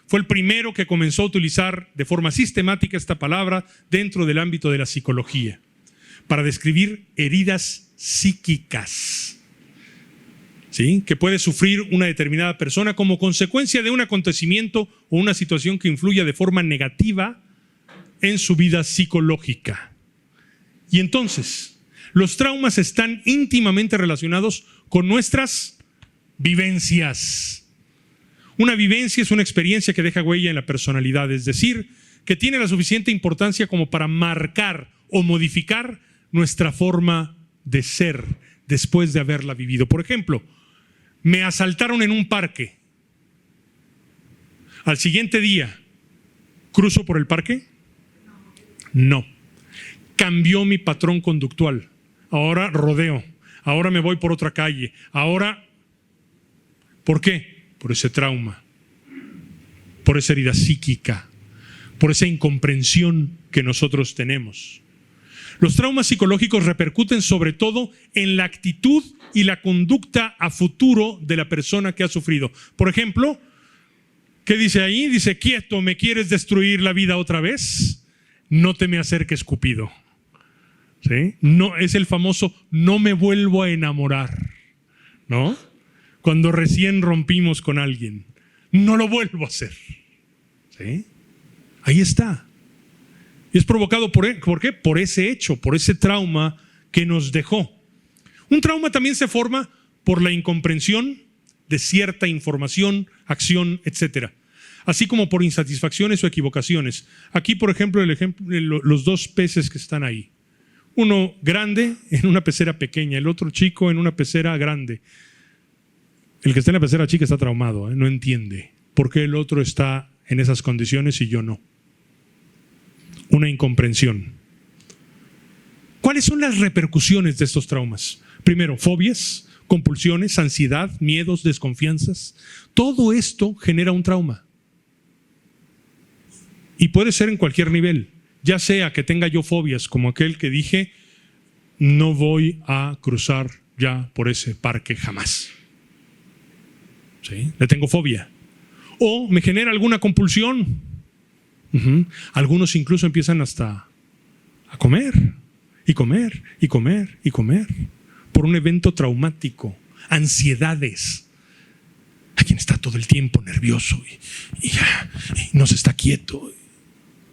fue el primero que comenzó a utilizar de forma sistemática esta palabra dentro del ámbito de la psicología para describir heridas psíquicas, ¿sí?, que puede sufrir una determinada persona como consecuencia de un acontecimiento o una situación que influya de forma negativa en su vida psicológica. Y entonces, los traumas están íntimamente relacionados con nuestras vivencias. Una vivencia es una experiencia que deja huella en la personalidad, es decir, que tiene la suficiente importancia como para marcar o modificar nuestra forma de ser después de haberla vivido. Por ejemplo, me asaltaron en un parque. Al siguiente día, ¿cruzo por el parque? No. Cambió mi patrón conductual. Ahora rodeo. Ahora me voy por otra calle. Ahora, ¿por qué? Por ese trauma. Por esa herida psíquica. Por esa incomprensión que nosotros tenemos. Los traumas psicológicos repercuten sobre todo en la actitud y la conducta a futuro de la persona que ha sufrido. Por ejemplo, ¿qué dice ahí? Dice, quieto, ¿me quieres destruir la vida otra vez? No te me acerques, Cupido. ¿Sí? No, es el famoso no me vuelvo a enamorar, ¿no? Cuando recién rompimos con alguien, no lo vuelvo a hacer. ¿Sí? Ahí está. Y es provocado ¿por qué? Por ese hecho, por ese trauma que nos dejó. Un trauma también se forma por la incomprensión de cierta información, acción, etcétera, así como por insatisfacciones o equivocaciones. Aquí, por ejemplo, los dos peces que están ahí. Uno grande en una pecera pequeña, el otro chico en una pecera grande. El que está en la pecera chica está traumado, no entiende por qué el otro está en esas condiciones y yo no. Una incomprensión. ¿Cuáles son las repercusiones de estos traumas? Primero, fobias, compulsiones, ansiedad, miedos, desconfianzas. Todo esto genera un trauma. Y puede ser en cualquier nivel. Ya sea que tenga yo fobias, como aquel que dije, no voy a cruzar ya por ese parque jamás. ¿Sí? Le tengo fobia. O me genera alguna compulsión. Algunos incluso empiezan hasta a comer y comer y comer y comer por un evento traumático, ansiedades. Hay quien está todo el tiempo nervioso y no se está quieto.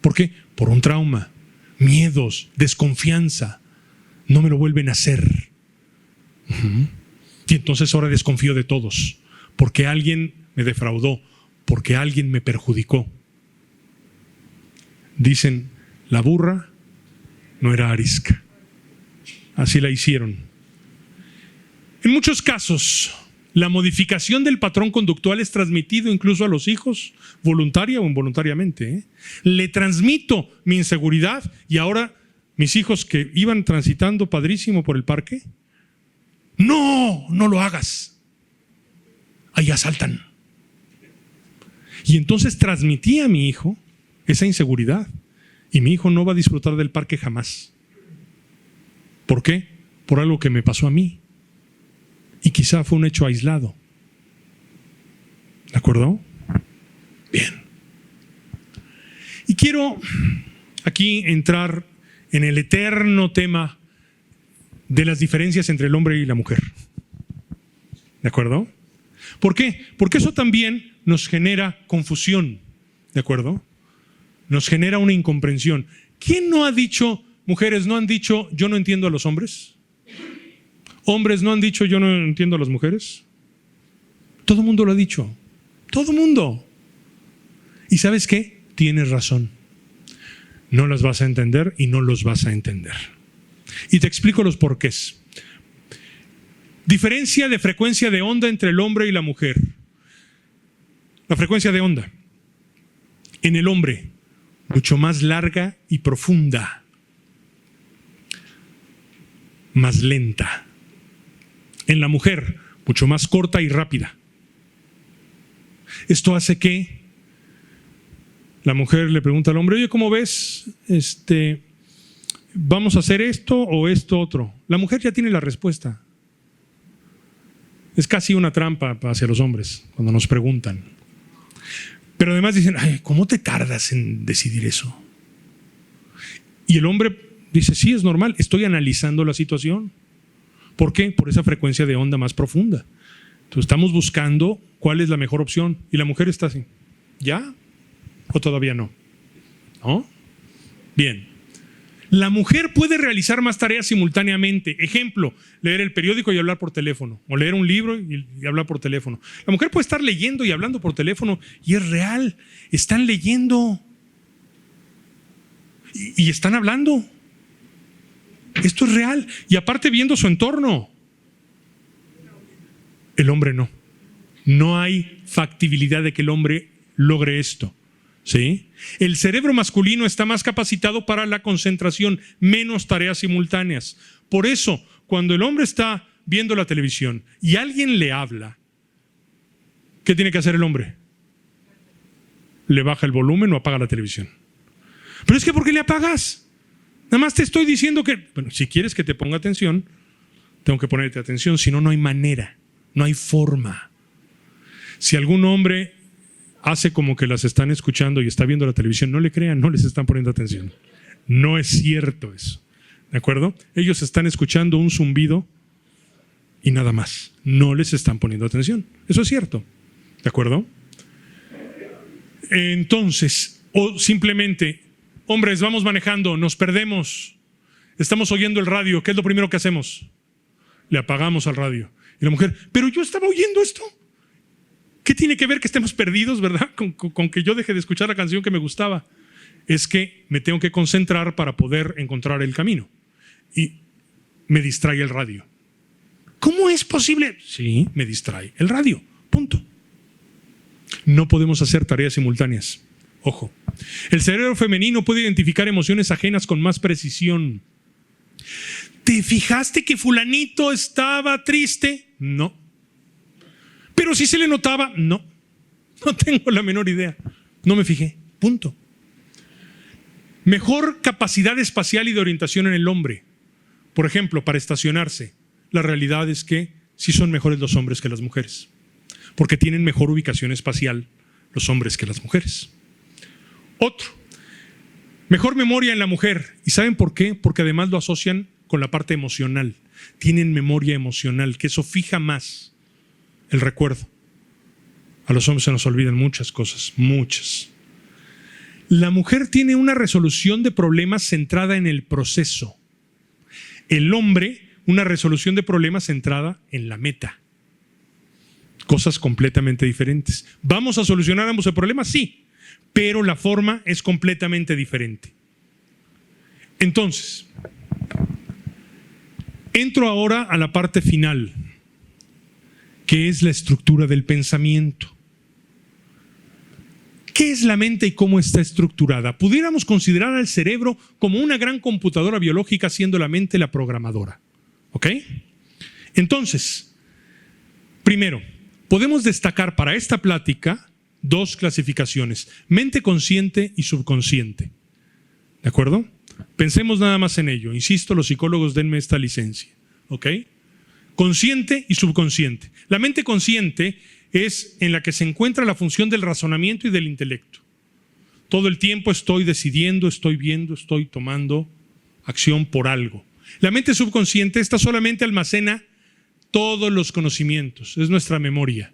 ¿Por qué? Por un trauma, miedos, desconfianza. No me lo vuelven a hacer. Y entonces ahora desconfío de todos, porque alguien me defraudó, porque alguien me perjudicó. Dicen, la burra no era arisca. Así la hicieron. En muchos casos, la modificación del patrón conductual es transmitido incluso a los hijos, voluntaria o involuntariamente. Le transmito mi inseguridad y ahora mis hijos que iban transitando padrísimo por el parque, no lo hagas. Ahí asaltan. Y entonces transmití a mi hijo esa inseguridad. Y mi hijo no va a disfrutar del parque jamás. ¿Por qué? Por algo que me pasó a mí. Y quizá fue un hecho aislado. ¿De acuerdo? Bien. Y quiero aquí entrar en el eterno tema de las diferencias entre el hombre y la mujer. ¿De acuerdo? ¿Por qué? Porque eso también nos genera confusión. ¿De acuerdo? Nos genera una incomprensión. ¿Quién no ha dicho, mujeres no han dicho, yo no entiendo a los hombres? ¿Hombres no han dicho, yo no entiendo a las mujeres? Todo el mundo lo ha dicho. Todo el mundo. ¿Y sabes qué? Tienes razón. No las vas a entender y no los vas a entender. Y te explico los porqués. Diferencia de frecuencia de onda entre el hombre y la mujer. La frecuencia de onda. En el hombre, mucho más larga y profunda, más lenta. En la mujer, mucho más corta y rápida. Esto hace que la mujer le pregunta al hombre, oye, ¿cómo ves? ¿Vamos a hacer esto o esto otro? La mujer ya tiene la respuesta. Es casi una trampa hacia los hombres cuando nos preguntan. Pero además dicen, ay, ¿cómo te tardas en decidir eso? Y el hombre dice, sí, es normal, estoy analizando la situación. ¿Por qué? Por esa frecuencia de onda más profunda. Entonces estamos buscando cuál es la mejor opción. Y la mujer está así, ¿ya? ¿O todavía no? ¿No? Bien. La mujer puede realizar más tareas simultáneamente. Ejemplo, leer el periódico y hablar por teléfono. O leer un libro y hablar por teléfono. La mujer puede estar leyendo y hablando por teléfono y es real. Están leyendo y están hablando. Esto es real. Y aparte viendo su entorno. El hombre no. No hay factibilidad de que el hombre logre esto. ¿Sí? El cerebro masculino está más capacitado para la concentración, menos tareas simultáneas. Por eso, cuando el hombre está viendo la televisión y alguien le habla, ¿qué tiene que hacer el hombre? Le baja el volumen o apaga la televisión. Pero es que ¿por qué le apagas? Nada más te estoy diciendo que, bueno, si quieres que te ponga atención, tengo que ponerte atención, si no, no hay manera, no hay forma. Si algún hombre hace como que las están escuchando y está viendo la televisión, no le crean, no les están poniendo atención. No es cierto eso, ¿de acuerdo? Ellos están escuchando un zumbido y nada más, no les están poniendo atención. Eso es cierto, ¿de acuerdo? Entonces, o simplemente, hombres, vamos manejando, nos perdemos, estamos oyendo el radio, ¿qué es lo primero que hacemos? Le apagamos al radio. Y la mujer, pero yo estaba oyendo esto. ¿Qué tiene que ver que estemos perdidos, verdad? Con que yo deje de escuchar la canción que me gustaba. Es que me tengo que concentrar para poder encontrar el camino. Y me distrae el radio. ¿Cómo es posible? Sí, me distrae el radio. Punto. No podemos hacer tareas simultáneas. Ojo. El cerebro femenino puede identificar emociones ajenas con más precisión. ¿Te fijaste que fulanito estaba triste? No. ¿Pero si se le notaba? No. No tengo la menor idea. No me fijé. Punto. Mejor capacidad espacial y de orientación en el hombre. Por ejemplo, para estacionarse. La realidad es que sí son mejores los hombres que las mujeres. Porque tienen mejor ubicación espacial los hombres que las mujeres. Otro. Mejor memoria en la mujer. ¿Y saben por qué? Porque además lo asocian con la parte emocional. Tienen memoria emocional, que eso fija más el recuerdo. A los hombres se nos olvidan muchas cosas, muchas. La mujer tiene una resolución de problemas centrada en el proceso. El hombre, una resolución de problemas centrada en la meta. Cosas completamente diferentes. ¿Vamos a solucionar ambos el problema? Sí, pero la forma es completamente diferente. Entonces, entro ahora a la parte final, que es la estructura del pensamiento. ¿Qué es la mente y cómo está estructurada? Pudiéramos considerar al cerebro como una gran computadora biológica, siendo la mente la programadora. ¿Ok? Entonces, primero, podemos destacar para esta plática dos clasificaciones: mente consciente y subconsciente. ¿De acuerdo? Pensemos nada más en ello. Insisto, los psicólogos, denme esta licencia. ¿Ok? Consciente y subconsciente. La mente consciente es en la que se encuentra la función del razonamiento y del intelecto. Todo el tiempo estoy decidiendo, estoy viendo, estoy tomando acción por algo. La mente subconsciente, esta solamente almacena todos los conocimientos. Es nuestra memoria.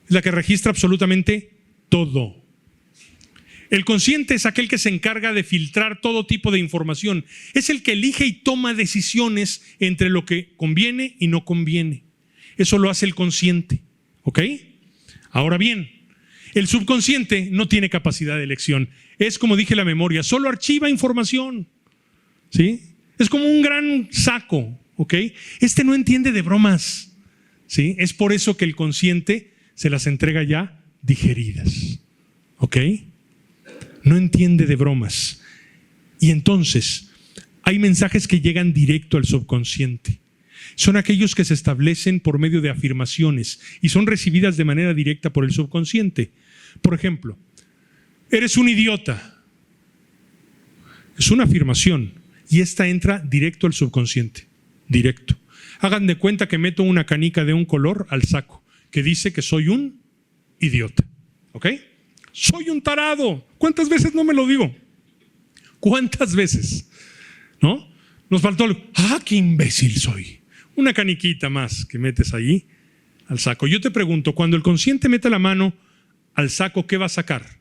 Es la que registra absolutamente todo. El consciente es aquel que se encarga de filtrar todo tipo de información. Es el que elige y toma decisiones entre lo que conviene y no conviene. Eso lo hace el consciente. ¿Ok? Ahora bien, el subconsciente no tiene capacidad de elección. Es, como dije, la memoria. Solo archiva información. ¿Sí? Es como un gran saco. ¿Ok? Este no entiende de bromas. ¿Sí? Es por eso que el consciente se las entrega ya digeridas. ¿Ok? No entiende de bromas. Y entonces, hay mensajes que llegan directo al subconsciente. Son aquellos que se establecen por medio de afirmaciones y son recibidas de manera directa por el subconsciente. Por ejemplo, eres un idiota. Es una afirmación y esta entra directo al subconsciente. Directo. Hagan de cuenta que meto una canica de un color al saco que dice que soy un idiota. ¿Ok? Soy un tarado. ¿Cuántas veces no me lo digo? ¿Cuántas veces? ¿No? Nos faltó algo. ¡Ah, qué imbécil soy! Una caniquita más que metes ahí al saco. Yo te pregunto, cuando el consciente mete la mano al saco, ¿qué va a sacar?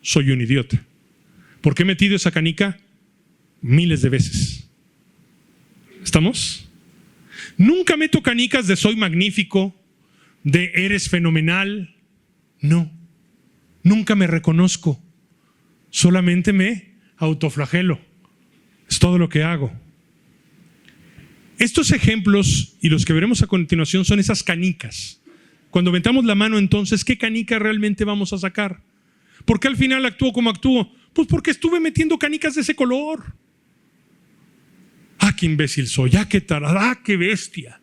Soy un idiota. Porque he metido esa canica miles de veces. ¿Estamos? Nunca meto canicas de soy magnífico, de eres fenomenal. No. Nunca me reconozco. Solamente me autoflagelo. Es todo lo que hago. Estos ejemplos y los que veremos a continuación son esas canicas. Cuando metamos la mano, entonces, ¿qué canica realmente vamos a sacar? ¿Por qué al final actúo como actúo? Pues porque estuve metiendo canicas de ese color. ¡Ah, qué imbécil soy! ¡Ah, qué tarada! ¡Ah, qué bestia!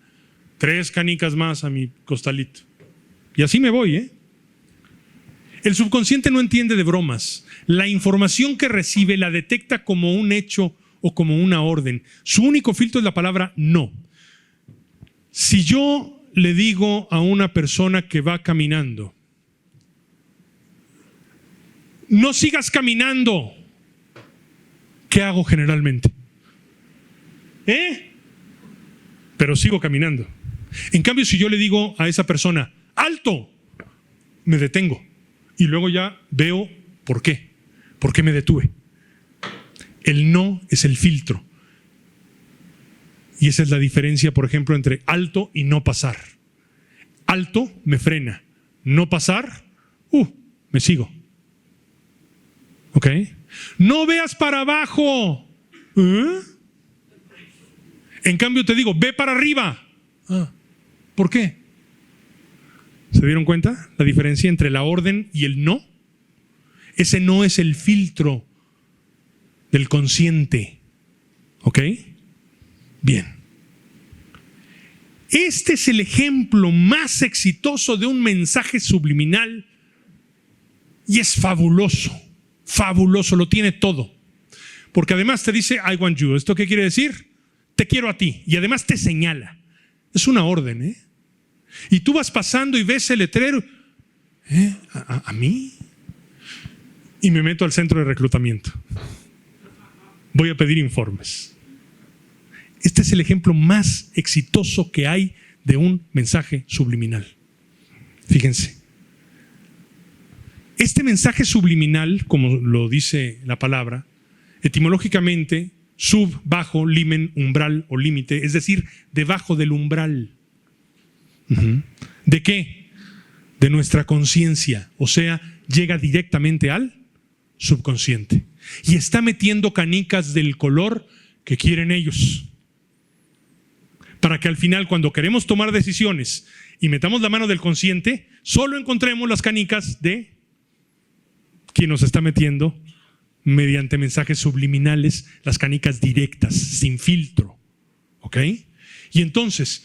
3 canicas más a mi costalito. Y así me voy, ¿eh? El subconsciente no entiende de bromas. La información que recibe la detecta como un hecho o como una orden. Su único filtro es la palabra no. Si yo le digo a una persona que va caminando, no sigas caminando, ¿qué hago generalmente? Pero sigo caminando. En cambio, si yo le digo a esa persona, ¡alto!, me detengo. Y luego ya veo por qué. ¿Por qué me detuve? El no es el filtro. Y esa es la diferencia, por ejemplo, entre alto y no pasar. Alto me frena. No pasar, me sigo. ¿Ok? No veas para abajo. En cambio te digo, ve para arriba. ¿Por qué? ¿Se dieron cuenta la diferencia entre la orden y el no? Ese no es el filtro del consciente. ¿Ok? Bien. Este es el ejemplo más exitoso de un mensaje subliminal y es fabuloso. Fabuloso, lo tiene todo. Porque además te dice, I want you. ¿Esto qué quiere decir? Te quiero a ti. Y además te señala. Es una orden, ¿eh? Y tú vas pasando y ves el letrero. ¿A mí? Y me meto al centro de reclutamiento. Voy a pedir informes. Este es el ejemplo más exitoso que hay de un mensaje subliminal. Fíjense. Este mensaje subliminal, como lo dice la palabra, etimológicamente, sub, bajo, limen, umbral o límite, es decir, debajo del umbral. ¿De qué? De nuestra conciencia, o sea, llega directamente al subconsciente y está metiendo canicas del color que quieren ellos, para que al final, cuando queremos tomar decisiones y metamos la mano del consciente, solo encontremos las canicas de quien nos está metiendo mediante mensajes subliminales, las canicas directas, sin filtro. ¿Ok? Y entonces,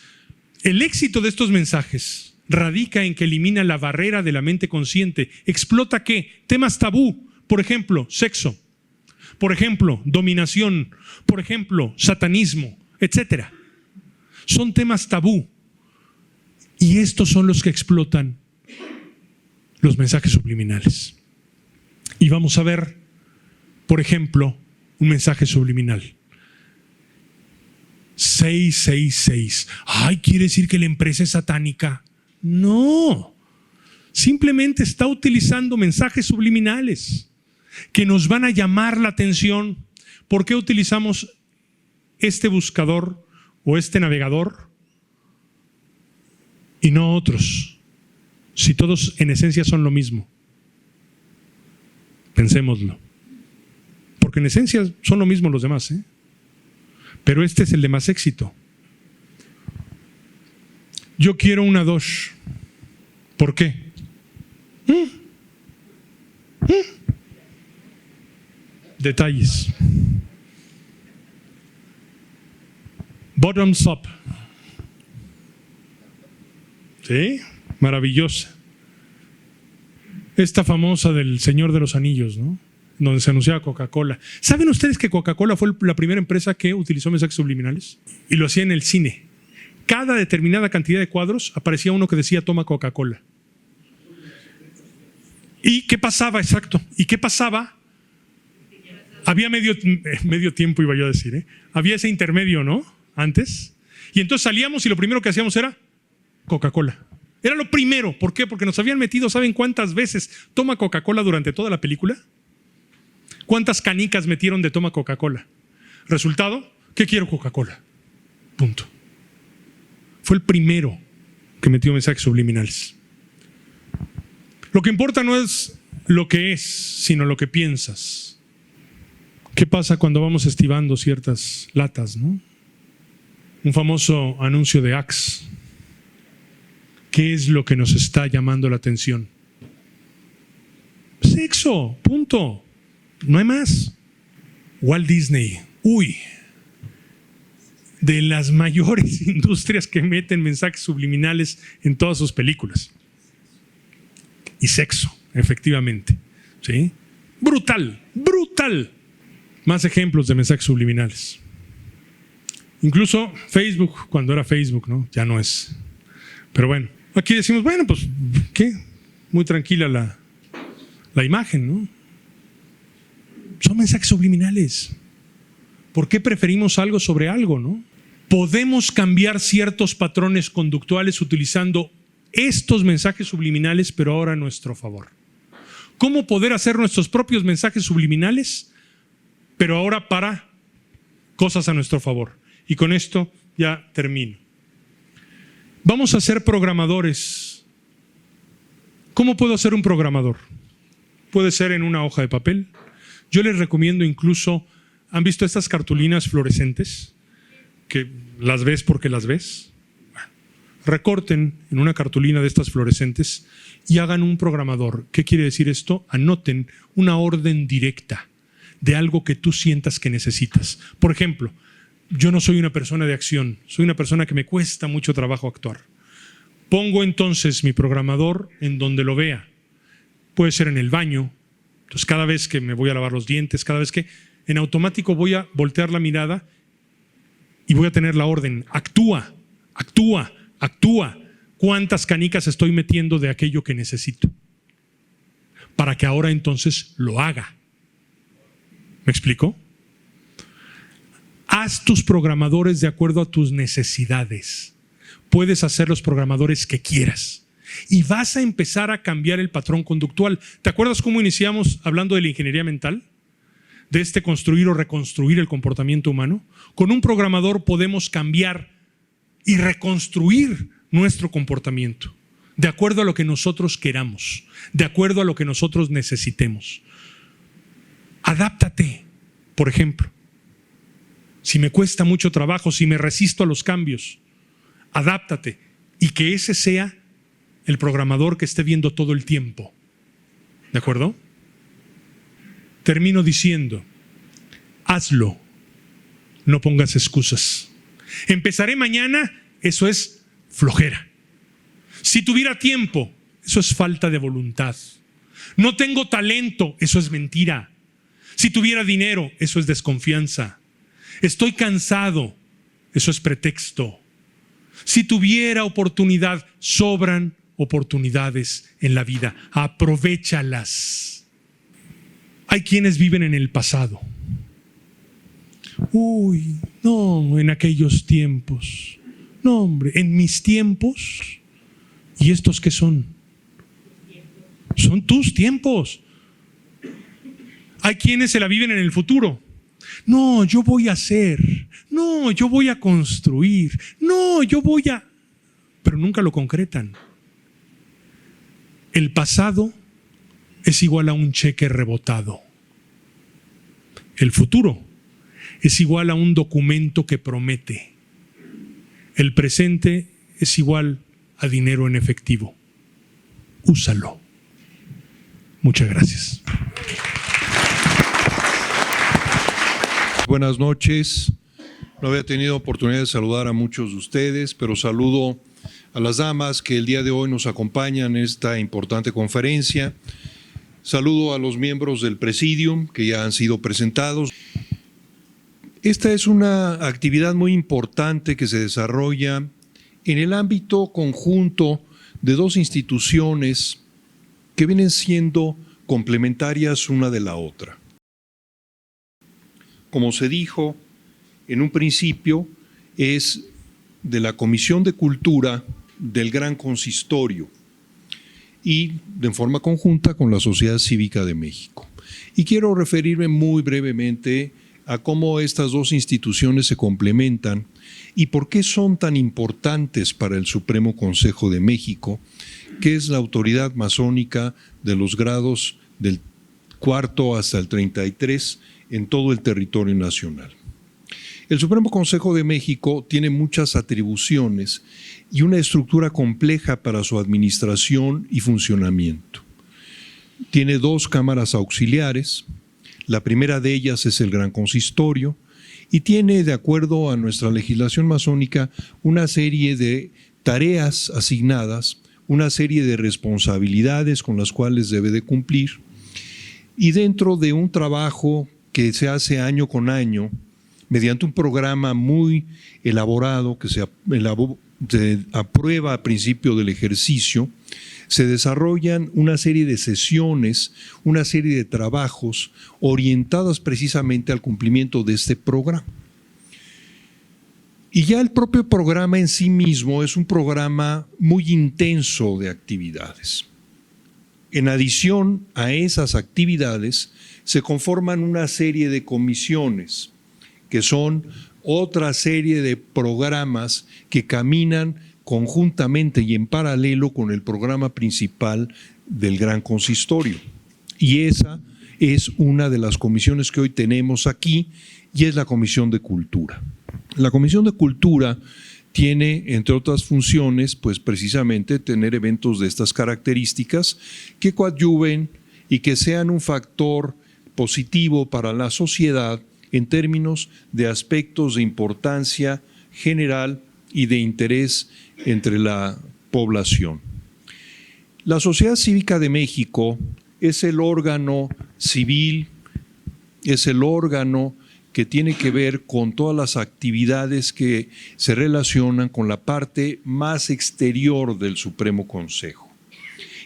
el éxito de estos mensajes radica en que elimina la barrera de la mente consciente. ¿Explota qué? Temas tabú. Por ejemplo, sexo. Por ejemplo, dominación. Por ejemplo, satanismo, etc. Son temas tabú. Y estos son los que explotan los mensajes subliminales. Y vamos a ver, por ejemplo, un mensaje subliminal. 666. Ay, ¿quiere decir que la empresa es satánica? No. Simplemente está utilizando mensajes subliminales que nos van a llamar la atención. ¿Por qué utilizamos este buscador o este navegador y no otros? Si todos en esencia son lo mismo. Pensémoslo. Porque en esencia son lo mismo los demás, ¿eh? Pero este es el de más éxito. Yo quiero una Dodge. ¿Por qué? Detalles. Bottoms up. ¿Sí? Maravillosa. Esta famosa del Señor de los Anillos, ¿no? Donde se anunciaba Coca-Cola. ¿Saben ustedes que Coca-Cola fue la primera empresa que utilizó mensajes subliminales? Y lo hacía en el cine. Cada determinada cantidad de cuadros aparecía uno que decía toma Coca-Cola. ¿Y qué pasaba? Exacto. ¿Y qué pasaba? Había medio tiempo, iba yo a decir, ¿eh? Había ese intermedio, ¿no? Antes. Y entonces salíamos y lo primero que hacíamos era Coca-Cola. Era lo primero. ¿Por qué? Porque nos habían metido, ¿saben cuántas veces toma Coca-Cola durante toda la película? ¿Cuántas canicas metieron de toma Coca-Cola? Resultado, ¿qué quiero? Coca-Cola. Punto. Fue el primero que metió mensajes subliminales. Lo que importa no es lo que es, sino lo que piensas. ¿Qué pasa cuando vamos estivando ciertas latas, no? Un famoso anuncio de Axe. ¿Qué es lo que nos está llamando la atención? Sexo, punto. No hay más. Walt Disney, de las mayores industrias que meten mensajes subliminales en todas sus películas. Y sexo. efectivamente. ¿Sí? Brutal, brutal. Más ejemplos de mensajes subliminales. Incluso Facebook, cuando era Facebook, ¿no? Ya no es. Pero bueno, aquí decimos, bueno, pues, ¿qué? Muy tranquila la imagen, ¿no? Son mensajes subliminales. ¿Por qué preferimos algo sobre algo, no? Podemos cambiar ciertos patrones conductuales utilizando estos mensajes subliminales, pero ahora a nuestro favor. ¿Cómo poder hacer nuestros propios mensajes subliminales, pero ahora para cosas a nuestro favor? Y con esto ya termino. Vamos a ser programadores. ¿Cómo puedo ser un programador? Puede ser en una hoja de papel. Yo les recomiendo incluso, ¿han visto estas cartulinas fluorescentes? Que las ves porque las ves. Bueno, recorten en una cartulina de estas fluorescentes y hagan un programador. ¿Qué quiere decir esto? Anoten una orden directa de algo que tú sientas que necesitas. Por ejemplo, yo no soy una persona de acción, soy una persona que me cuesta mucho trabajo actuar. Pongo entonces mi programador en donde lo vea. Puede ser en el baño. Entonces cada vez que me voy a lavar los dientes, cada vez que en automático voy a voltear la mirada y voy a tener la orden, actúa, actúa, actúa. ¿Cuántas canicas estoy metiendo de aquello que necesito? Para que ahora entonces lo haga. ¿Me explico? Haz tus programadores de acuerdo a tus necesidades. Puedes hacer los programadores que quieras. Y vas a empezar a cambiar el patrón conductual. ¿Te acuerdas cómo iniciamos hablando de la ingeniería mental? De este construir o reconstruir el comportamiento humano. Con un programador podemos cambiar y reconstruir nuestro comportamiento de acuerdo a lo que nosotros queramos, de acuerdo a lo que nosotros necesitemos. Adáptate, por ejemplo. Si me cuesta mucho trabajo, si me resisto a los cambios, adáptate y que ese sea el programador que esté viendo todo el tiempo. ¿De acuerdo? Termino diciendo, hazlo, no pongas excusas. Empezaré mañana, eso es flojera. Si tuviera tiempo, eso es falta de voluntad. No tengo talento, eso es mentira. Si tuviera dinero, eso es desconfianza. Estoy cansado, eso es pretexto. Si tuviera oportunidad, sobran oportunidades en la vida. Aprovéchalas. Hay quienes viven en el pasado. Uy, no, en aquellos tiempos. No, hombre, en mis tiempos. ¿Y estos qué son? Son tus tiempos. Hay quienes se la viven en el futuro. No, yo voy a hacer. No, yo voy a construir. No, yo voy a... Pero nunca lo concretan. El pasado es igual a un cheque rebotado. El futuro es igual a un documento que promete. El presente es igual a dinero en efectivo. Úsalo. Muchas gracias. Buenas noches. No había tenido oportunidad de saludar a muchos de ustedes, pero saludo a las damas que el día de hoy nos acompañan en esta importante conferencia. Saludo a los miembros del Presidium que ya han sido presentados. Esta es una actividad muy importante que se desarrolla en el ámbito conjunto de dos instituciones que vienen siendo complementarias una de la otra. Como se dijo en un principio, es de la Comisión de Cultura del Gran Consistorio y de forma conjunta con la Sociedad Cívica de México. Y quiero referirme muy brevemente a cómo estas dos instituciones se complementan y por qué son tan importantes para el Supremo Consejo de México, que es la autoridad masónica de los grados del 4º hasta el 33 en todo el territorio nacional. El Supremo Consejo de México tiene muchas atribuciones y una estructura compleja para su administración y funcionamiento. Tiene dos cámaras auxiliares, la primera de ellas es el Gran Consistorio y tiene, de acuerdo a nuestra legislación masónica, una serie de tareas asignadas una serie de responsabilidades con las cuales debe de cumplir, y dentro de un trabajo que se hace año con año, mediante un programa muy elaborado que se aprueba a principio del ejercicio, se desarrollan una serie de sesiones, una serie de trabajos orientadas precisamente al cumplimiento de este programa. Y ya el propio programa en sí mismo es un programa muy intenso de actividades. En adición a esas actividades, se conforman una serie de comisiones, que son otra serie de programas que caminan conjuntamente y en paralelo con el programa principal del Gran Consistorio. Y esa es una de las comisiones que hoy tenemos aquí, y es la Comisión de Cultura. La Comisión de Cultura tiene, entre otras funciones, pues precisamente tener eventos de estas características que coadyuven y que sean un factor positivo para la sociedad en términos de aspectos de importancia general y de interés entre la población. La Sociedad Cívica de México es el órgano civil, es el órgano que tiene que ver con todas las actividades que se relacionan con la parte más exterior del Supremo Consejo,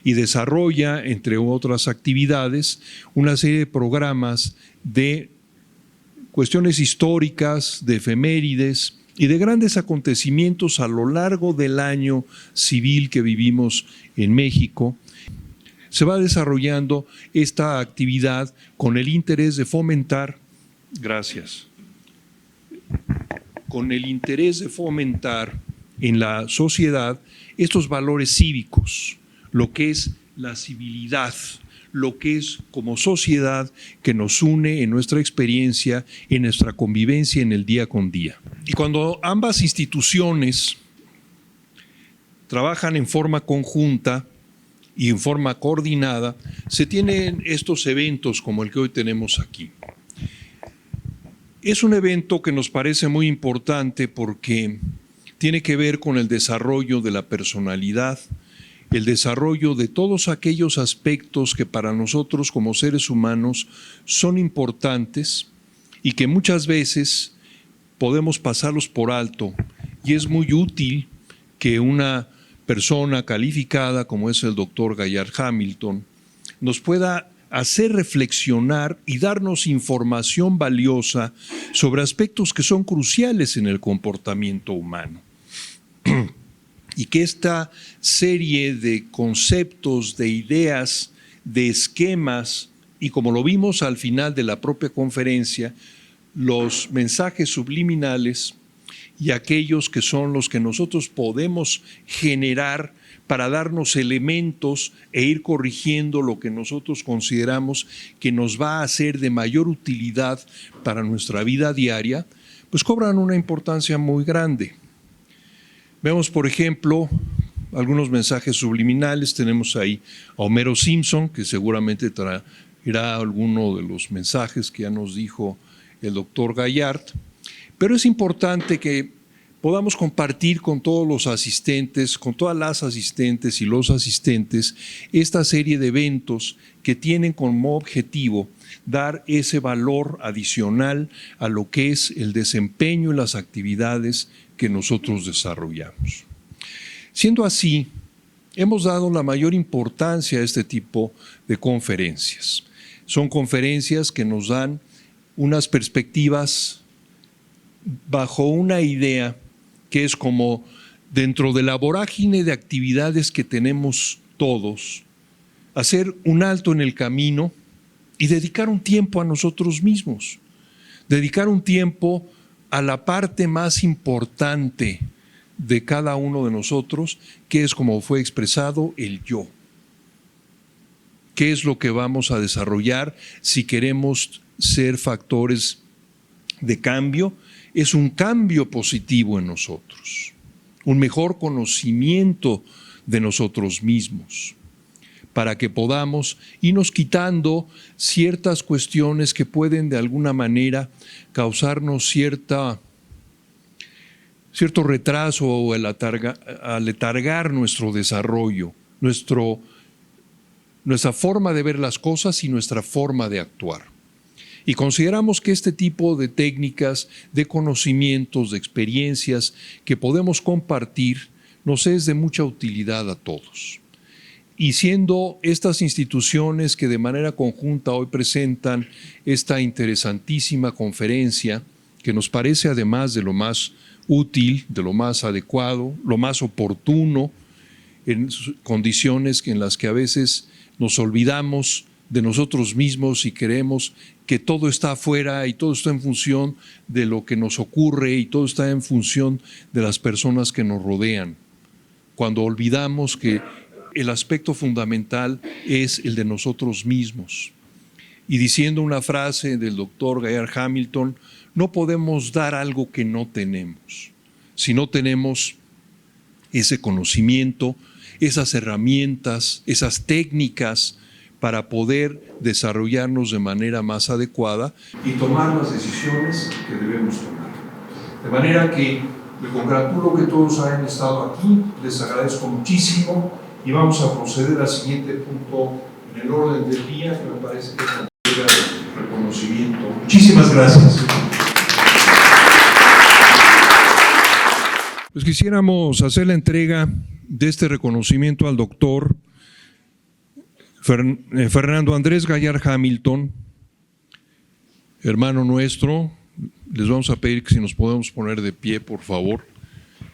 y desarrolla, entre otras actividades, una serie de programas de cuestiones históricas, de efemérides y de grandes acontecimientos a lo largo del año civil que vivimos en México. Se va desarrollando esta actividad con el interés de fomentar, con el interés de fomentar en la sociedad estos valores cívicos, lo que es la civilidad, lo que es como sociedad que nos une en nuestra experiencia, en nuestra convivencia en el día con día. Y cuando ambas instituciones trabajan en forma conjunta y en forma coordinada, se tienen estos eventos como el que hoy tenemos aquí. Es un evento que nos parece muy importante porque tiene que ver con el desarrollo de la personalidad, el desarrollo de todos aquellos aspectos que para nosotros como seres humanos son importantes y que muchas veces podemos pasarlos por alto, y es muy útil que una persona calificada como es el doctor Gayart Hamilton nos pueda hacer reflexionar y darnos información valiosa sobre aspectos que son cruciales en el comportamiento humano. Y que esta serie de conceptos, de ideas, de esquemas, y como lo vimos al final de la propia conferencia, los mensajes subliminales y aquellos que son los que nosotros podemos generar para darnos elementos e ir corrigiendo lo que nosotros consideramos que nos va a ser de mayor utilidad para nuestra vida diaria, pues cobran una importancia muy grande. Vemos, por ejemplo, algunos mensajes subliminales. Tenemos ahí a Homero Simpson, que seguramente traerá alguno de los mensajes que ya nos dijo el doctor Gayart, pero es importante que podamos compartir con todos los asistentes, con todas las asistentes y los asistentes, esta serie de eventos que tienen como objetivo dar ese valor adicional a lo que es el desempeño y las actividades que nosotros desarrollamos. Siendo así, hemos dado la mayor importancia a este tipo de conferencias. Son conferencias que nos dan unas perspectivas bajo una idea que es como dentro de la vorágine de actividades que tenemos todos, hacer un alto en el camino y dedicar un tiempo a nosotros mismos, dedicar un tiempo a la parte más importante de cada uno de nosotros, que es, como fue expresado, el yo. ¿Qué es lo que vamos a desarrollar si queremos ser factores de cambio? Es un cambio positivo en nosotros, un mejor conocimiento de nosotros mismos, para que podamos irnos quitando ciertas cuestiones que pueden de alguna manera causarnos cierta cierto retraso o aletargar nuestro desarrollo, nuestra forma de ver las cosas y nuestra forma de actuar. Y consideramos que este tipo de técnicas, de conocimientos, de experiencias que podemos compartir, nos es de mucha utilidad a todos. Y siendo estas instituciones que de manera conjunta hoy presentan esta interesantísima conferencia, que nos parece además de lo más útil, de lo más adecuado, lo más oportuno, en condiciones en las que a veces nos olvidamos de nosotros mismos y creemos que todo está afuera y todo está en función de lo que nos ocurre y todo está en función de las personas que nos rodean. Cuando olvidamos que el aspecto fundamental es el de nosotros mismos. Y diciendo una frase del doctor Gayard Hamilton, no podemos dar algo que no tenemos. Si no tenemos ese conocimiento, esas herramientas, esas técnicas para poder desarrollarnos de manera más adecuada y tomar las decisiones que debemos tomar. De manera que me congratulo que todos hayan estado aquí, les agradezco muchísimo y vamos a proceder al siguiente punto en el orden del día, que me parece que es la entrega de reconocimiento. Muchísimas gracias. Pues quisiéramos hacer la entrega de este reconocimiento al doctor Fernando Andrés Gayard Hamilton, hermano nuestro. Les vamos a pedir que si nos podemos poner de pie, por favor.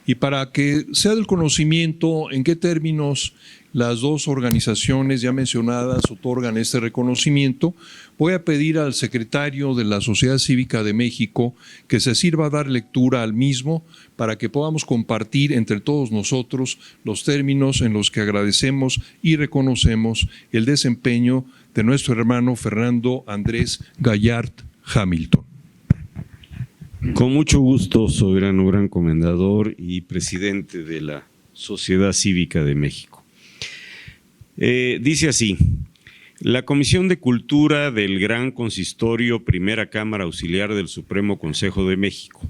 Y para que sea del conocimiento en qué términos las dos organizaciones ya mencionadas otorgan este reconocimiento, voy a pedir al secretario de la Sociedad Cívica de México que se sirva a dar lectura al mismo para que podamos compartir entre todos nosotros los términos en los que agradecemos y reconocemos el desempeño de nuestro hermano Fernando Andrés Gayard Hamilton. Con mucho gusto, soberano gran comendador y presidente de la Sociedad Cívica de México. Dice así: la Comisión de Cultura del Gran Consistorio, Primera Cámara Auxiliar del Supremo Consejo de México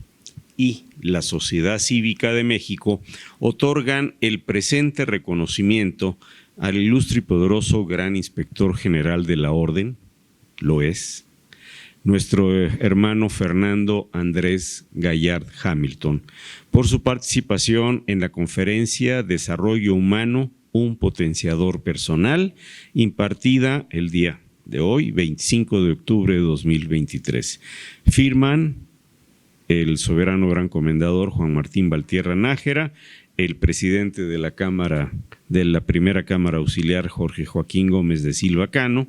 y la Sociedad Cívica de México otorgan el presente reconocimiento al ilustre y poderoso Gran Inspector General de la Orden, lo es, nuestro hermano Fernando Andrés Gayard Hamilton, por su participación en la conferencia Desarrollo Humano, un potenciador personal, impartida el día de hoy, 25 de octubre de 2023. Firman el soberano gran comendador Juan Martín Valtierra Nájera, el presidente de la Cámara, de la Primera Cámara Auxiliar Jorge Joaquín Gómez de Silva Cano,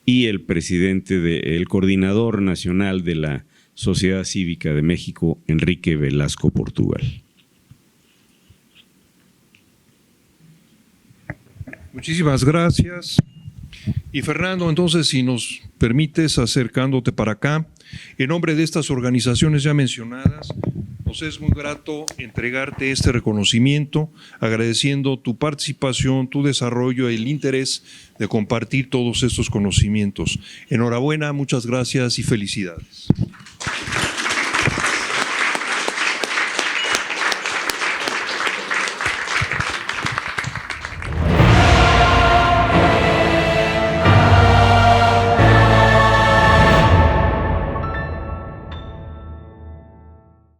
y el presidente el coordinador nacional de la Sociedad Cívica de México, Enrique Velasco Portugal. Muchísimas gracias. Y Fernando, entonces, si nos permites, acercándote para acá, en nombre de estas organizaciones ya mencionadas, nos es muy grato entregarte este reconocimiento, agradeciendo tu participación, tu desarrollo y el interés de compartir todos estos conocimientos. Enhorabuena, muchas gracias y felicidades.